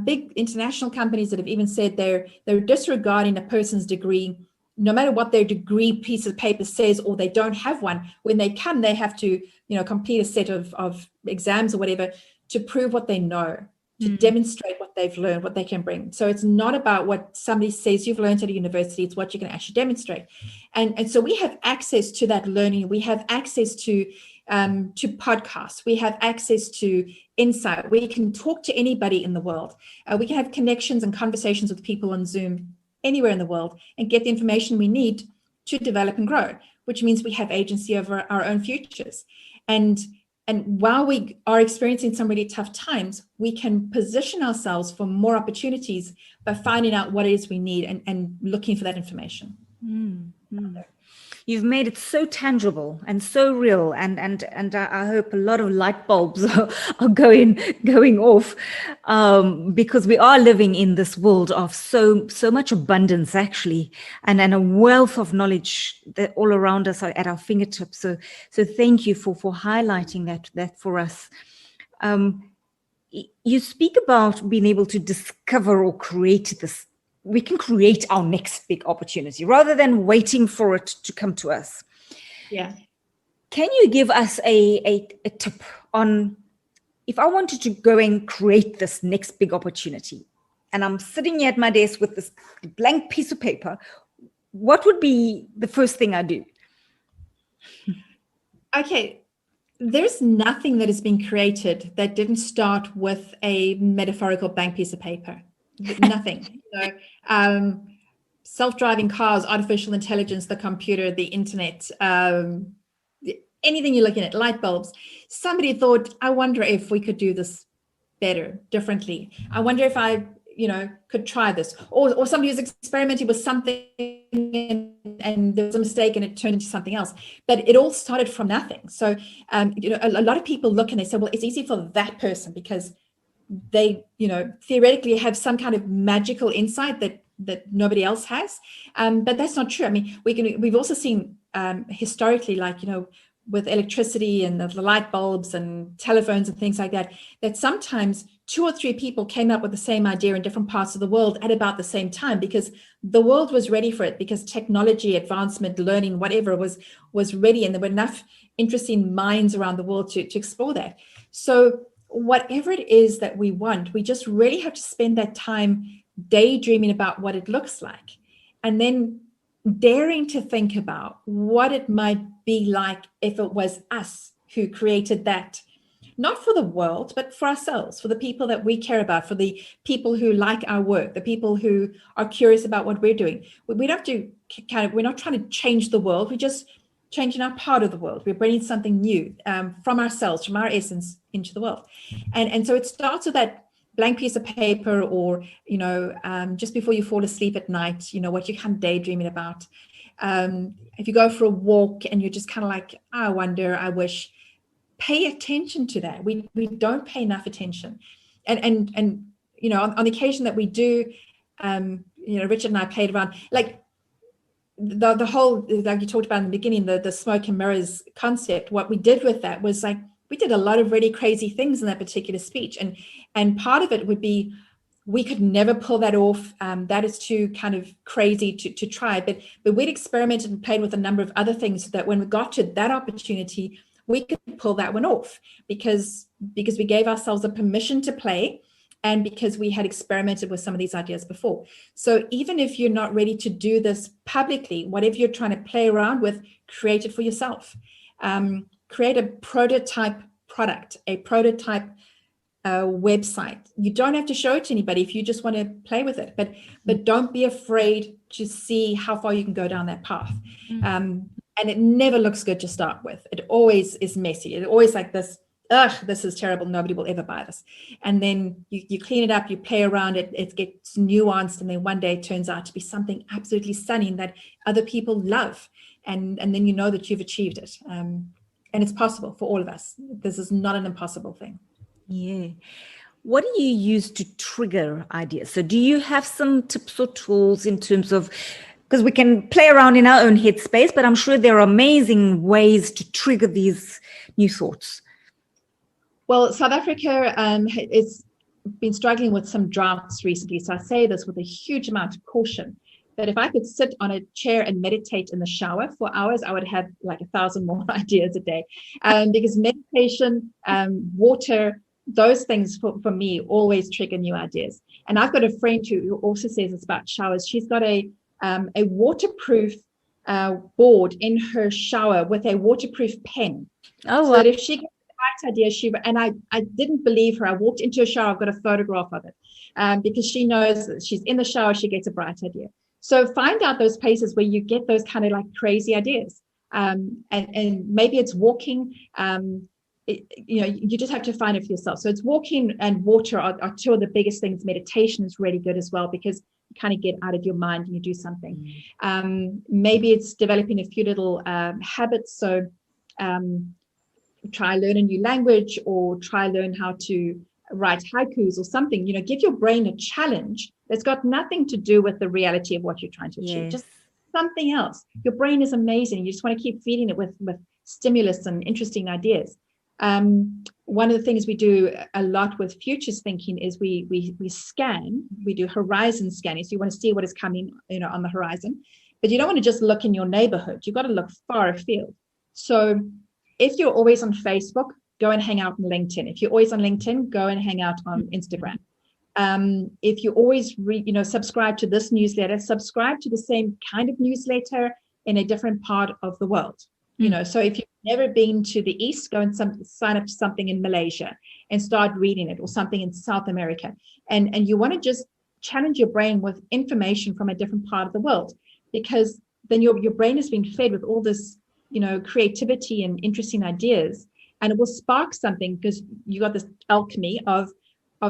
big international companies, that have even said they're disregarding a person's degree, no matter what their degree piece of paper says, or they don't have one. When they come, they have to, complete a set of exams or whatever to prove what they know, to demonstrate what they've learned, what they can bring. So it's not about what somebody says you've learned at a university, it's what you can actually demonstrate. And so we have access to that learning. We have access to podcasts. We have access to insight. We can talk to anybody in the world. We can have connections and conversations with people on Zoom anywhere in the world and get the information we need to develop and grow, which means we have agency over our own futures. And while we are experiencing some really tough times, we can position ourselves for more opportunities by finding out what it is we need and looking for that information. You've made it so tangible and so real, and I hope a lot of light bulbs are going off, because we are living in this world of so much abundance, actually, and a wealth of knowledge that all around us are at our fingertips. So thank you for highlighting that for us. You speak about being able to discover or create this. We can create our next big opportunity rather than waiting for it to come to us. Yeah. Can you give us a tip on, if I wanted to go and create this next big opportunity, and I'm sitting here at my desk with this blank piece of paper, what would be the first thing I do? Okay. There's nothing that has been created that didn't start with a metaphorical blank piece of paper. Nothing. Self-driving cars, artificial intelligence, the computer, the internet, anything you're looking at, light bulbs. Somebody thought, I wonder if we could do this better, differently. I wonder if I, could try this. Or somebody was experimenting with something and there was a mistake and it turned into something else. But it all started from nothing. So, a lot of people look and they say, well, it's easy for that person because they, theoretically have some kind of magical insight that nobody else has. But that's not true. I mean, we've also seen historically, like, with electricity and the light bulbs and telephones and things like that, that sometimes 2 or 3 people came up with the same idea in different parts of the world at about the same time, because the world was ready for it, because technology, advancement, learning, whatever was ready, and there were enough interesting minds around the world to explore that. So whatever it is that we want, we just really have to spend that time daydreaming about what it looks like, and then daring to think about what it might be like if it was us who created that, not for the world, but for ourselves, for the people that we care about, for the people who like our work, the people who are curious about what we're doing. We don't have to we're not trying to change the world. We're just changing our part of the world. We're bringing something new from ourselves, from our essence into the world. And so it starts with that blank piece of paper, or just before you fall asleep at night, what you're kind of daydreaming about. If you go for a walk and you're just kind of like, I wonder, I wish, pay attention to that. We don't pay enough attention, and on the occasion that we do, Richard and I played around, like the whole, like you talked about in the beginning, the smoke and mirrors concept. What we did with that was, like, we did a lot of really crazy things in that particular speech. And part of it would be, we could never pull that off. That is too kind of crazy to try. But we'd experimented and played with a number of other things, so that when we got to that opportunity, we could pull that one off, because we gave ourselves a permission to play, and because we had experimented with some of these ideas before. So even if you're not ready to do this publicly, whatever you're trying to play around with, create it for yourself. Create a prototype product, a prototype website. You don't have to show it to anybody if you just want to play with it, but don't be afraid to see how far you can go down that path. And it never looks good to start with. It always is messy. It's always like this, this is terrible, nobody will ever buy this. And then you clean it up, you play around it, it gets nuanced, and then one day it turns out to be something absolutely stunning that other people love. And then you know that you've achieved it. And it's possible for all of us. This is not an impossible thing. Yeah. What do you use to trigger ideas? So do you have some tips or tools in terms of, because we can play around in our own headspace, but I'm sure there are amazing ways to trigger these new thoughts. Well, South Africa has been struggling with some droughts recently. So I say this with a huge amount of caution, that if I could sit on a chair and meditate in the shower for hours, I would have like 1,000 more ideas a day. Because meditation, water, those things for me always trigger new ideas. And I've got a friend who also says it's about showers. She's got a waterproof board in her shower with a waterproof pen. Oh, so that if she gets the right idea, and I didn't believe her. I walked into a shower, I've got a photograph of it, because she knows that she's in the shower, she gets a bright idea. So find out those places where you get those kind of like crazy ideas. And maybe it's walking. You just have to find it for yourself. So it's walking and water are two of the biggest things. Meditation is really good as well, because you kind of get out of your mind and you do something. Maybe it's developing a few little habits. So try learn a new language, or try learn how to write haikus or something. Give your brain a challenge that's got nothing to do with the reality of what you're trying to achieve. Yes. Just something else. Your brain is amazing. You just want to keep feeding it with stimulus and interesting ideas. One of the things we do a lot with futures thinking is we scan. We do horizon scanning. So you want to see what is coming, on the horizon, but you don't want to just look in your neighborhood. You've got to look far afield. So if you're always on Facebook, go and hang out on LinkedIn. If you're always on LinkedIn, go and hang out on Instagram. If you always subscribe to this newsletter, subscribe to the same kind of newsletter in a different part of the world. So if you've never been to the East, go and sign up to something in Malaysia and start reading it, or something in South America. And you want to just challenge your brain with information from a different part of the world, because then your brain has been fed with all this, creativity and interesting ideas, and it will spark something, because you got this alchemy of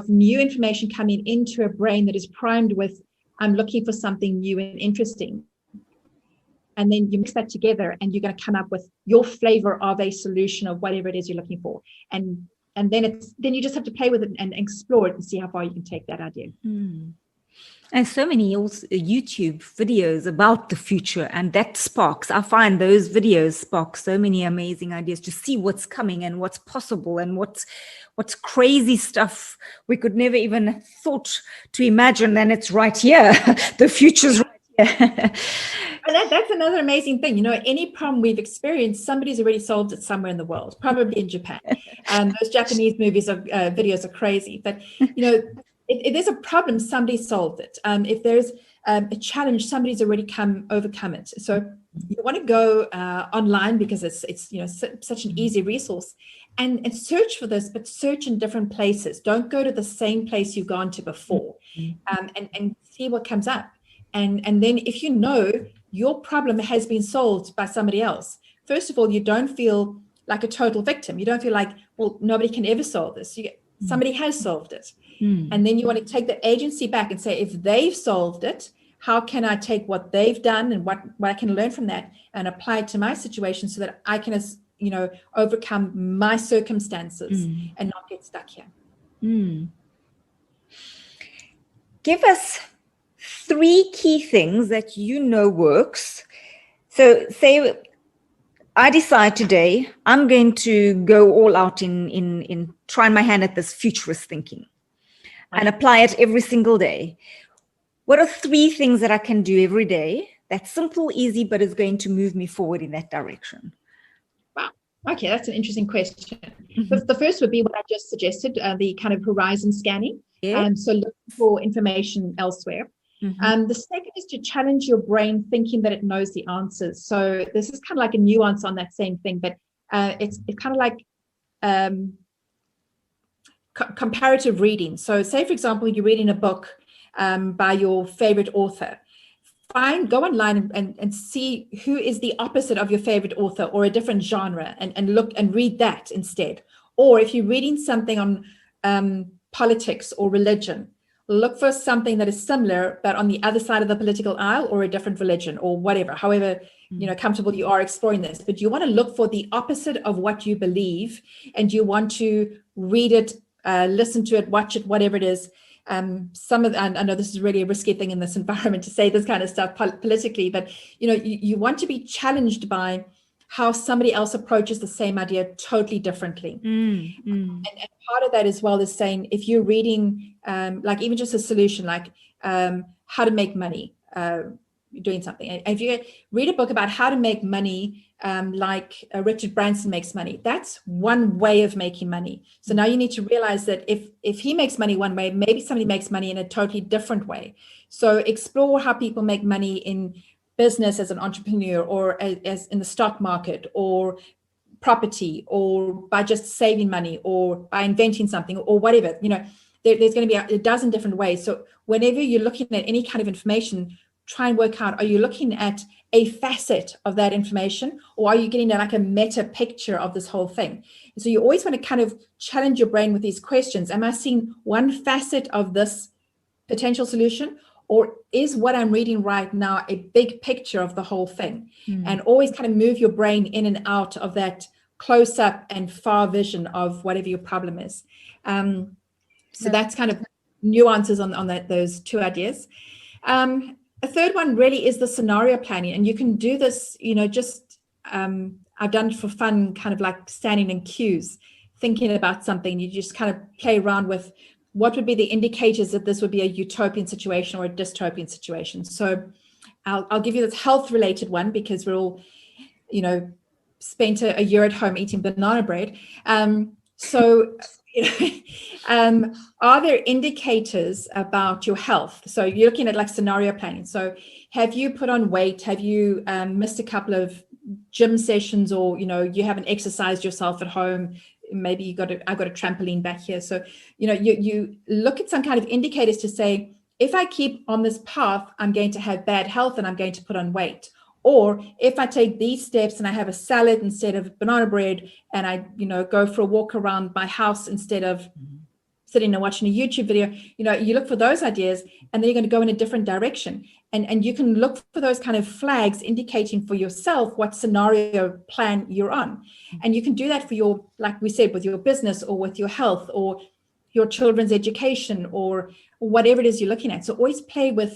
new information coming into a brain that is primed with, I'm looking for something new and interesting. And then you mix that together, and you're going to come up with your flavor of a solution of whatever it is you're looking for. And And then you just have to play with it and explore it and see how far you can take that idea. And so many also YouTube videos about the future, and that sparks, I find those videos spark so many amazing ideas to see what's coming and what's possible and what's crazy stuff we could never even thought to imagine. And it's right here. The future's right here. And that's another amazing thing. Any problem we've experienced, somebody's already solved it somewhere in the world, probably in Japan. Those Japanese movies videos are crazy. But, if there's a problem, somebody solved it. If there's a challenge, somebody's already overcome it. So you want to go online because it's such an easy resource, and search for this, but search in different places. Don't go to the same place you've gone to before, and see what comes up. And then if your problem has been solved by somebody else, first of all, you don't feel like a total victim. You don't feel like, well, nobody can ever solve this. Somebody has solved it. And then you want to take the agency back and say, if they've solved it, how can I take what they've done and what I can learn from that and apply it to my situation so that I can, overcome my circumstances and not get stuck here. Give us 3 key things that works. So say I decide today I'm going to go all out in trying my hand at this futurist thinking and apply it every single day. What are 3 things that I can do every day that's simple, easy, but is going to move me forward in that direction? Wow. Okay, that's an interesting question. The first would be what I just suggested, the kind of horizon scanning. So look for information elsewhere. The second is to challenge your brain thinking that it knows the answers. So this is kind of like a nuance on that same thing, but it's kind of like comparative reading. So say, for example, you're reading a book by your favorite author. Go online and see who is the opposite of your favorite author or a different genre, and look and read that instead. Or if you're reading something on politics or religion, look for something that is similar, but on the other side of the political aisle, or a different religion, or whatever, however, comfortable you are exploring this. But you want to look for the opposite of what you believe, and you want to read it, listen to it, watch it, whatever it is. I know this is really a risky thing in this environment to say this kind of stuff politically, but you want to be challenged by how somebody else approaches the same idea totally differently. And part of that as well is saying, if you're reading like even just a solution, like how to make money, doing something. And if you read a book about how to make money, like Richard Branson makes money, that's one way of making money. So now you need to realize that if he makes money one way, maybe somebody makes money in a totally different way. So explore how people make money in business as an entrepreneur, or as in the stock market, or property, or by just saving money, or by inventing something, or whatever. There's going to be a dozen different ways. So whenever you're looking at any kind of information, try and work out, are you looking at a facet of that information, or are you getting like a meta picture of this whole thing? And so you always want to kind of challenge your brain with these questions. Am I seeing one facet of this potential solution, or is what I'm reading right now a big picture of the whole thing? And always kind of move your brain in and out of that close up and far vision of whatever your problem is. So that's kind of nuances on those 2 ideas. A third one really is the scenario planning, and you can do this, just I've done it for fun, kind of like standing in queues, thinking about something. You just kind of play around with what would be the indicators that this would be a utopian situation or a dystopian situation. So I'll give you this health related one, because we're all, spent a year at home eating banana bread. Are there indicators about your health? So you're looking at like scenario planning. So have you put on weight? Have you missed a couple of gym sessions, or you haven't exercised yourself at home? Maybe I've got a trampoline back here. So you look at some kind of indicators to say, if I keep on this path, I'm going to have bad health and I'm going to put on weight. Or if I take these steps and I have a salad instead of banana bread, and I, go for a walk around my house instead of sitting and watching a YouTube video, you look for those ideas, and then you're going to go in a different direction. And you can look for those kind of flags indicating for yourself what scenario plan you're on. And you can do that for your, like we said, with your business or with your health or your children's education or whatever it is you're looking at. So always play with,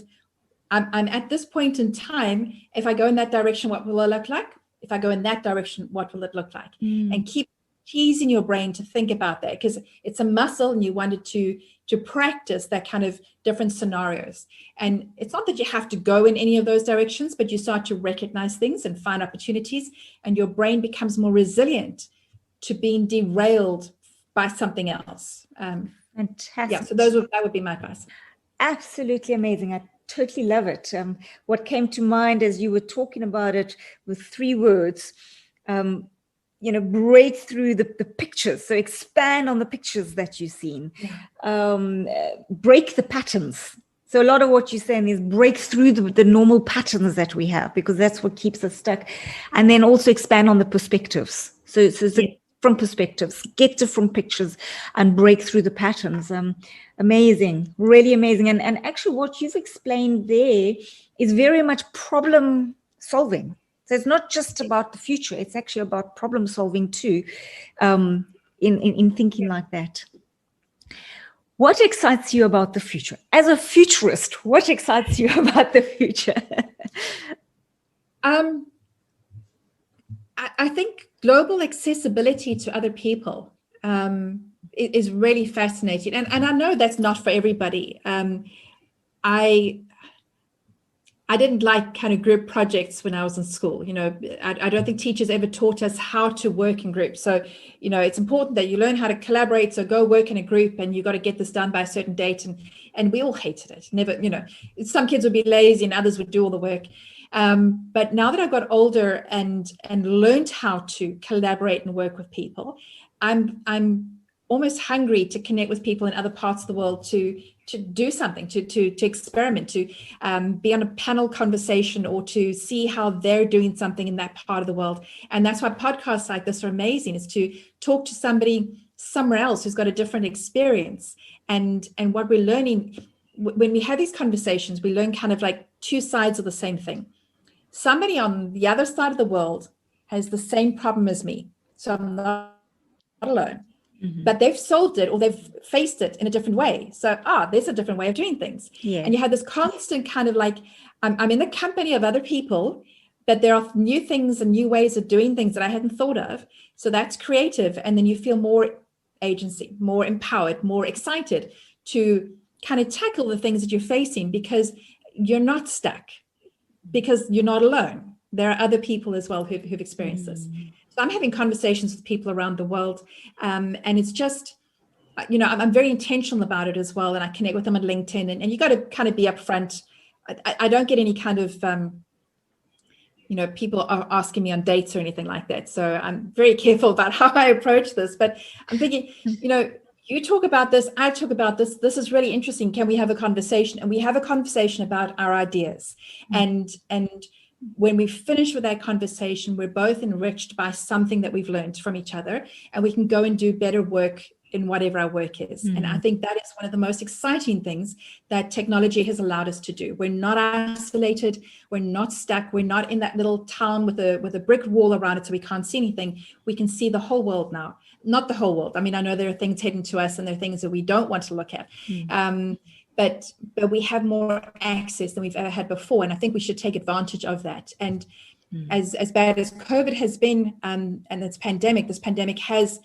I'm at this point in time, if I go in that direction, what will it look like? If I go in that direction, what will it look like? And keep teasing your brain to think about that, because it's a muscle and you wanted to practice that kind of different scenarios. And it's not that you have to go in any of those directions, but you start to recognize things and find opportunities, and your brain becomes more resilient to being derailed by something else. Fantastic. Yeah, so that would be my advice. Absolutely amazing. I totally love it. What came to mind as you were talking about it with 3 words, break through the pictures. So expand on the pictures that you've seen. Break the patterns. So a lot of what you're saying is break through the normal patterns that we have, because that's what keeps us stuck. And then also expand on the perspectives. So from perspectives, get different pictures and break through the patterns. Amazing, really amazing. And actually what you've explained there is very much problem solving. So it's not just about the future, it's actually about problem solving too, in thinking like that. What excites you about the future? As a futurist, what excites you about the future? I think global accessibility to other people is really fascinating. And I know that's not for everybody. I didn't like kind of group projects when I was in school. I don't think teachers ever taught us how to work in groups. So, it's important that you learn how to collaborate. So go work in a group, and you got to get this done by a certain date. And we all hated it. Never, some kids would be lazy and others would do all the work. But now that I got older and learned how to collaborate and work with people, I'm almost hungry to connect with people in other parts of the world to do something, to experiment, to be on a panel conversation, or to see how they're doing something in that part of the world. And that's why podcasts like this are amazing, is to talk to somebody somewhere else who's got a different experience. And what we're learning when we have these conversations, we learn kind of like 2 sides of the same thing. Somebody on the other side of the world has the same problem as me, so I'm not alone. But they've solved it, or they've faced it in a different way. So, there's a different way of doing things. Yeah. And you have this constant kind of like, I'm in the company of other people, but there are new things and new ways of doing things that I hadn't thought of. So that's creative. And then you feel more agency, more empowered, more excited to kind of tackle the things that you're facing, because you're not stuck, because you're not alone. There are other people as well who've experienced this. So I'm having conversations with people around the world, and it's just, I'm very intentional about it as well. And I connect with them on LinkedIn, and you got to kind of be upfront. I don't get any kind of, people are asking me on dates or anything like that. So I'm very careful about how I approach this. But I'm thinking, you talk about this, I talk about this. This is really interesting. Can we have a conversation? And we have a conversation about our ideas. And when we finish with that conversation, we're both enriched by something that we've learned from each other, and we can go and do better work in whatever our work is. And I think that is one of the most exciting things that technology has allowed us to do. We're not isolated. We're not stuck. We're not in that little town with a brick wall around it so we can't see anything. We can see the whole world now. Not the whole world. I mean, I know there are things hidden to us, and there are things that we don't want to look at. But we have more access than we've ever had before. And I think we should take advantage of that. And as bad as COVID has been, and this pandemic has,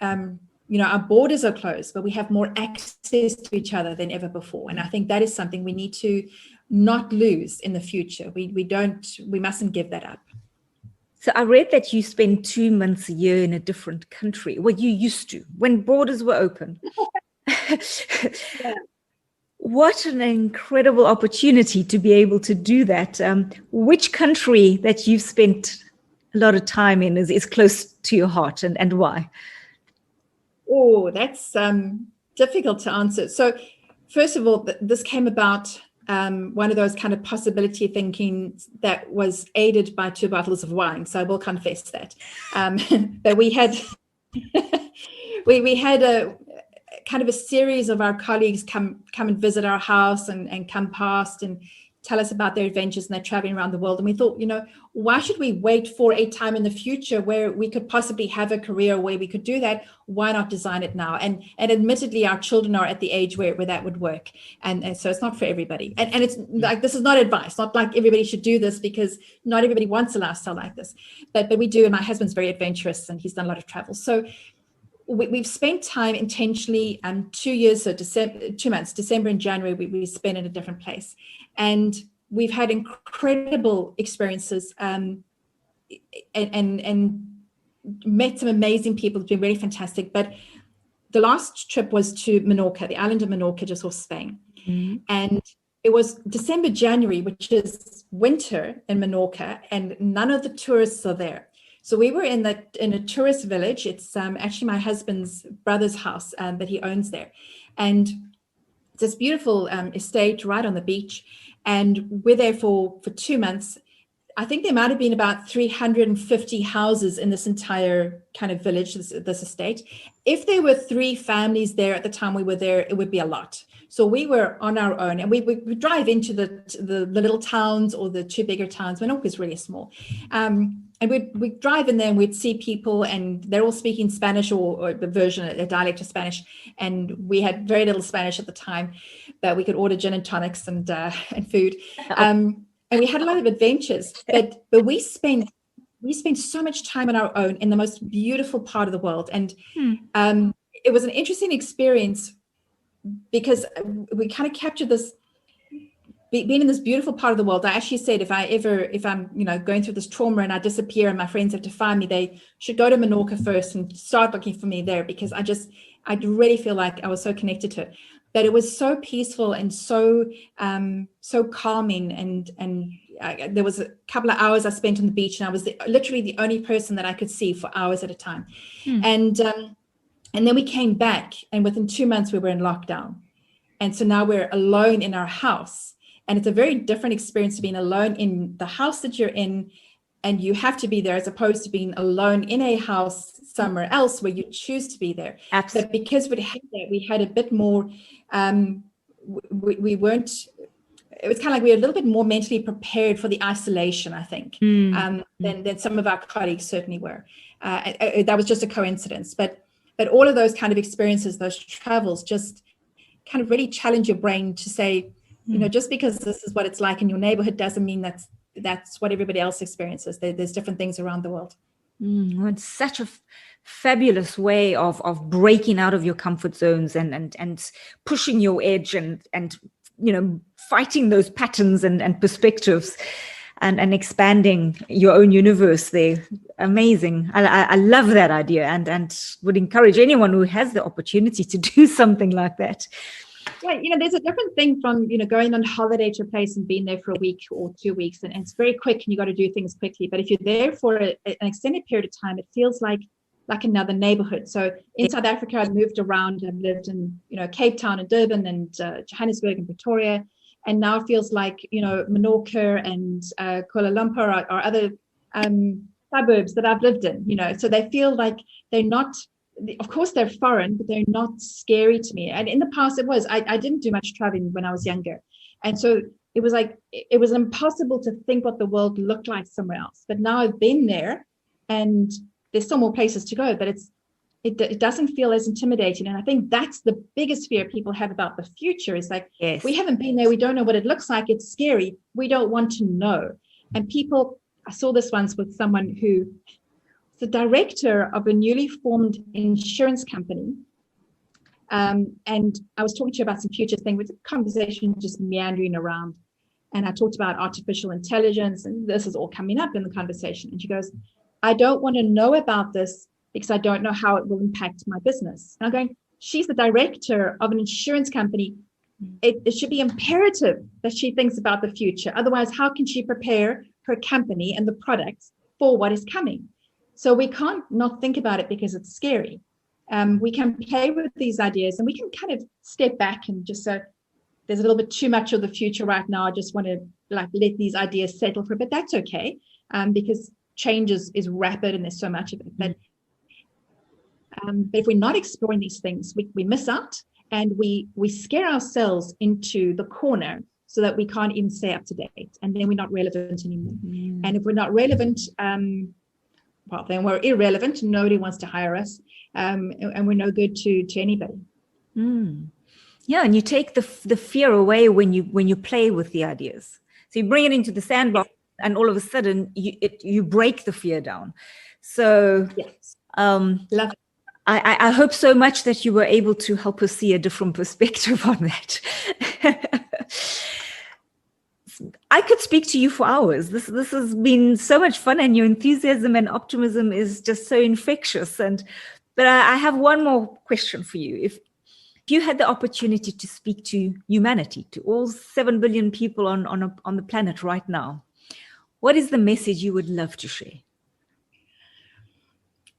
our borders are closed, but we have more access to each other than ever before. And I think that is something we need to not lose in the future. We mustn't give that up. So I read that you spend 2 months a year in a different country. Well, you used to, when borders were open. Yeah. What an incredible opportunity to be able to do that. Which country that you've spent a lot of time in is close to your heart, and why? Oh, that's difficult to answer. So first of all, this came about one of those kind of possibility thinking that was aided by 2 bottles of wine. So I will confess that. But we had kind of a series of our colleagues come and visit our house and come past and tell us about their adventures, and they're traveling around the world. And we thought, why should we wait for a time in the future where we could possibly have a career where we could do that? Why not design it now? And admittedly, our children are at the age where that would work. And so it's not for everybody. And it's like, this is not advice, not like everybody should do this, because not everybody wants a lifestyle like this. But we do. And my husband's very adventurous and he's done a lot of travel. So we've spent time intentionally, 2 years, so 2 months, December and January, we spent in a different place. And we've had incredible experiences and met some amazing people. It's been really fantastic. But the last trip was to Menorca, the island of Menorca, just off Spain. Mm-hmm. And it was December, January, which is winter in Menorca, and none of the tourists are there. So we were in a tourist village. It's actually my husband's brother's house that he owns there. And it's this beautiful estate right on the beach. And we're there for 2 months. I think there might have been about 350 houses in this entire kind of village, this estate. If there were 3 families there at the time we were there, it would be a lot. So we were on our own, and we drive into the little towns or the 2 bigger towns. Menorca is really small. And we'd drive in there and we'd see people, and they're all speaking Spanish or a version, a dialect of Spanish. And we had very little Spanish at the time, but we could order gin and tonics and food. And we had a lot of adventures, but we spent so much time on our own in the most beautiful part of the world. And it was an interesting experience because we kind of captured this, being in this beautiful part of the world. I actually said, if I'm going through this trauma and I disappear and my friends have to find me, they should go to Menorca first and start looking for me there, because I really feel like I was so connected to it. But it was so peaceful and so calming, and there was a couple of hours I spent on the beach, and I was literally the only person that I could see for hours at a time. And then we came back, and within 2 months we were in lockdown, and so now we're alone in our house, and it's a very different experience to being alone in the house that you're in, and you have to be there, as opposed to being alone in a house somewhere else where you choose to be there. Absolutely. But because we had a bit more, we weren't, it was kind of like we were a little bit more mentally prepared for the isolation, I think, than some of our colleagues certainly were. That was just a coincidence. But all of those kind of experiences, those travels, just kind of really challenge your brain to say, just because this is what it's like in your neighborhood doesn't mean that's what everybody else experiences. There's different things around the world. Well, it's such a fabulous way of breaking out of your comfort zones and pushing your edge and fighting those patterns and perspectives and expanding your own universe there. Amazing. I love that idea and would encourage anyone who has the opportunity to do something like that. Yeah, there's a different thing from, going on holiday to a place and being there for a week or 2 weeks, and it's very quick and you got to do things quickly. But if you're there for an extended period of time, it feels like another neighborhood. So in South Africa, I've moved around. I've lived in, Cape Town and Durban and Johannesburg and Pretoria. And now it feels like, Menorca and Kuala Lumpur are other suburbs that I've lived in, so they feel like they're not, of course they're foreign, but they're not scary to me. And in the past it was, I didn't do much traveling when I was younger. And so it was impossible to think what the world looked like somewhere else. But now I've been there and there's still more places to go, but it doesn't feel as intimidating. And I think that's the biggest fear people have about the future is like, yes, we haven't been there. We don't know what it looks like. It's scary. We don't want to know. And people, I saw this once with someone who the director of a newly formed insurance company. And I was talking to her about some future thing with a conversation just meandering around. And I talked about artificial intelligence, and this is all coming up in the conversation. And she goes, I don't want to know about this because I don't know how it will impact my business. And I'm going, she's the director of an insurance company. It should be imperative that she thinks about the future. Otherwise, how can she prepare her company and the products for what is coming? So we can't not think about it because it's scary. We can play with these ideas and we can kind of step back and just say, there's a little bit too much of the future right now. I just want to let these ideas settle for a bit. That's okay, because change is rapid and there's so much of it. But But if we're not exploring these things, we miss out, and we scare ourselves into the corner so that we can't even stay up to date, and then we're not relevant anymore. And if we're not relevant, well, then we're irrelevant. Nobody wants to hire us, and we're no good to anybody. Yeah, and you take the fear away when you play with the ideas. So you bring it into the sandbox, and all of a sudden you break the fear down. So yes, love it. I hope so much that you were able to help us see a different perspective on that. I could speak to you for hours. This has been so much fun, and your enthusiasm and optimism is just so infectious. But I have one more question for you. If you had the opportunity to speak to humanity, to all 7 billion people on the planet right now, what is the message you would love to share?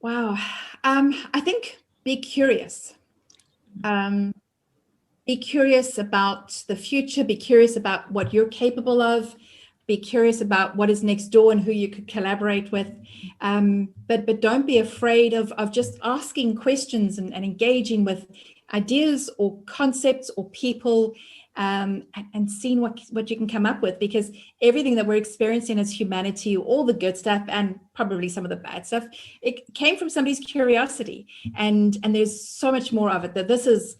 Wow. I think be curious. Be curious about the future. Be curious about what you're capable of. Be curious about what is next door and who you could collaborate with. But don't be afraid of just asking questions and engaging with ideas or concepts or people, and seeing what you can come up with, because everything that we're experiencing as humanity, all the good stuff and probably some of the bad stuff, it came from somebody's curiosity, and there's so much more of it. That this is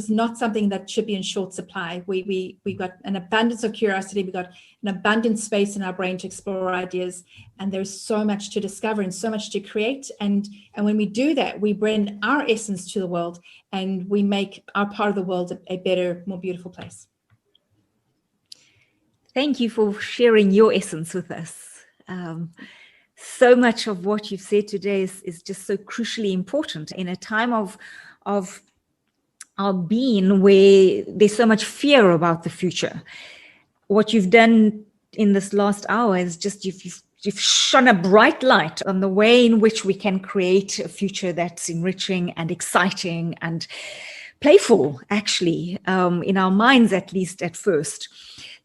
not something that should be in short supply. We got an abundance of curiosity. We got an abundant space in our brain to explore ideas, and there's so much to discover and so much to create. And when we do that, we bring our essence to the world, and we make our part of the world a better, more beautiful place. Thank you for sharing your essence with us. So much of what you've said today is just so crucially important in a time of our being where there's so much fear about the future. What you've done in this last hour is just you've shone a bright light on the way in which we can create a future that's enriching and exciting and playful, actually, in our minds, at least at first.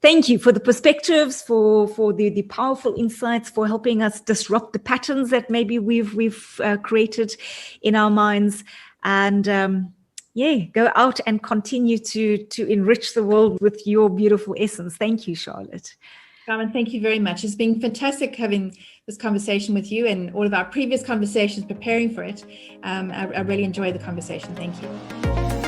Thank you for the perspectives, for the powerful insights, for helping us disrupt the patterns that maybe we've created in our minds, and go out and continue to enrich the world with your beautiful essence. Thank you, Charlotte. Carmen, thank you very much. It's been fantastic having this conversation with you, and all of our previous conversations preparing for it. I really enjoyed the conversation. Thank you.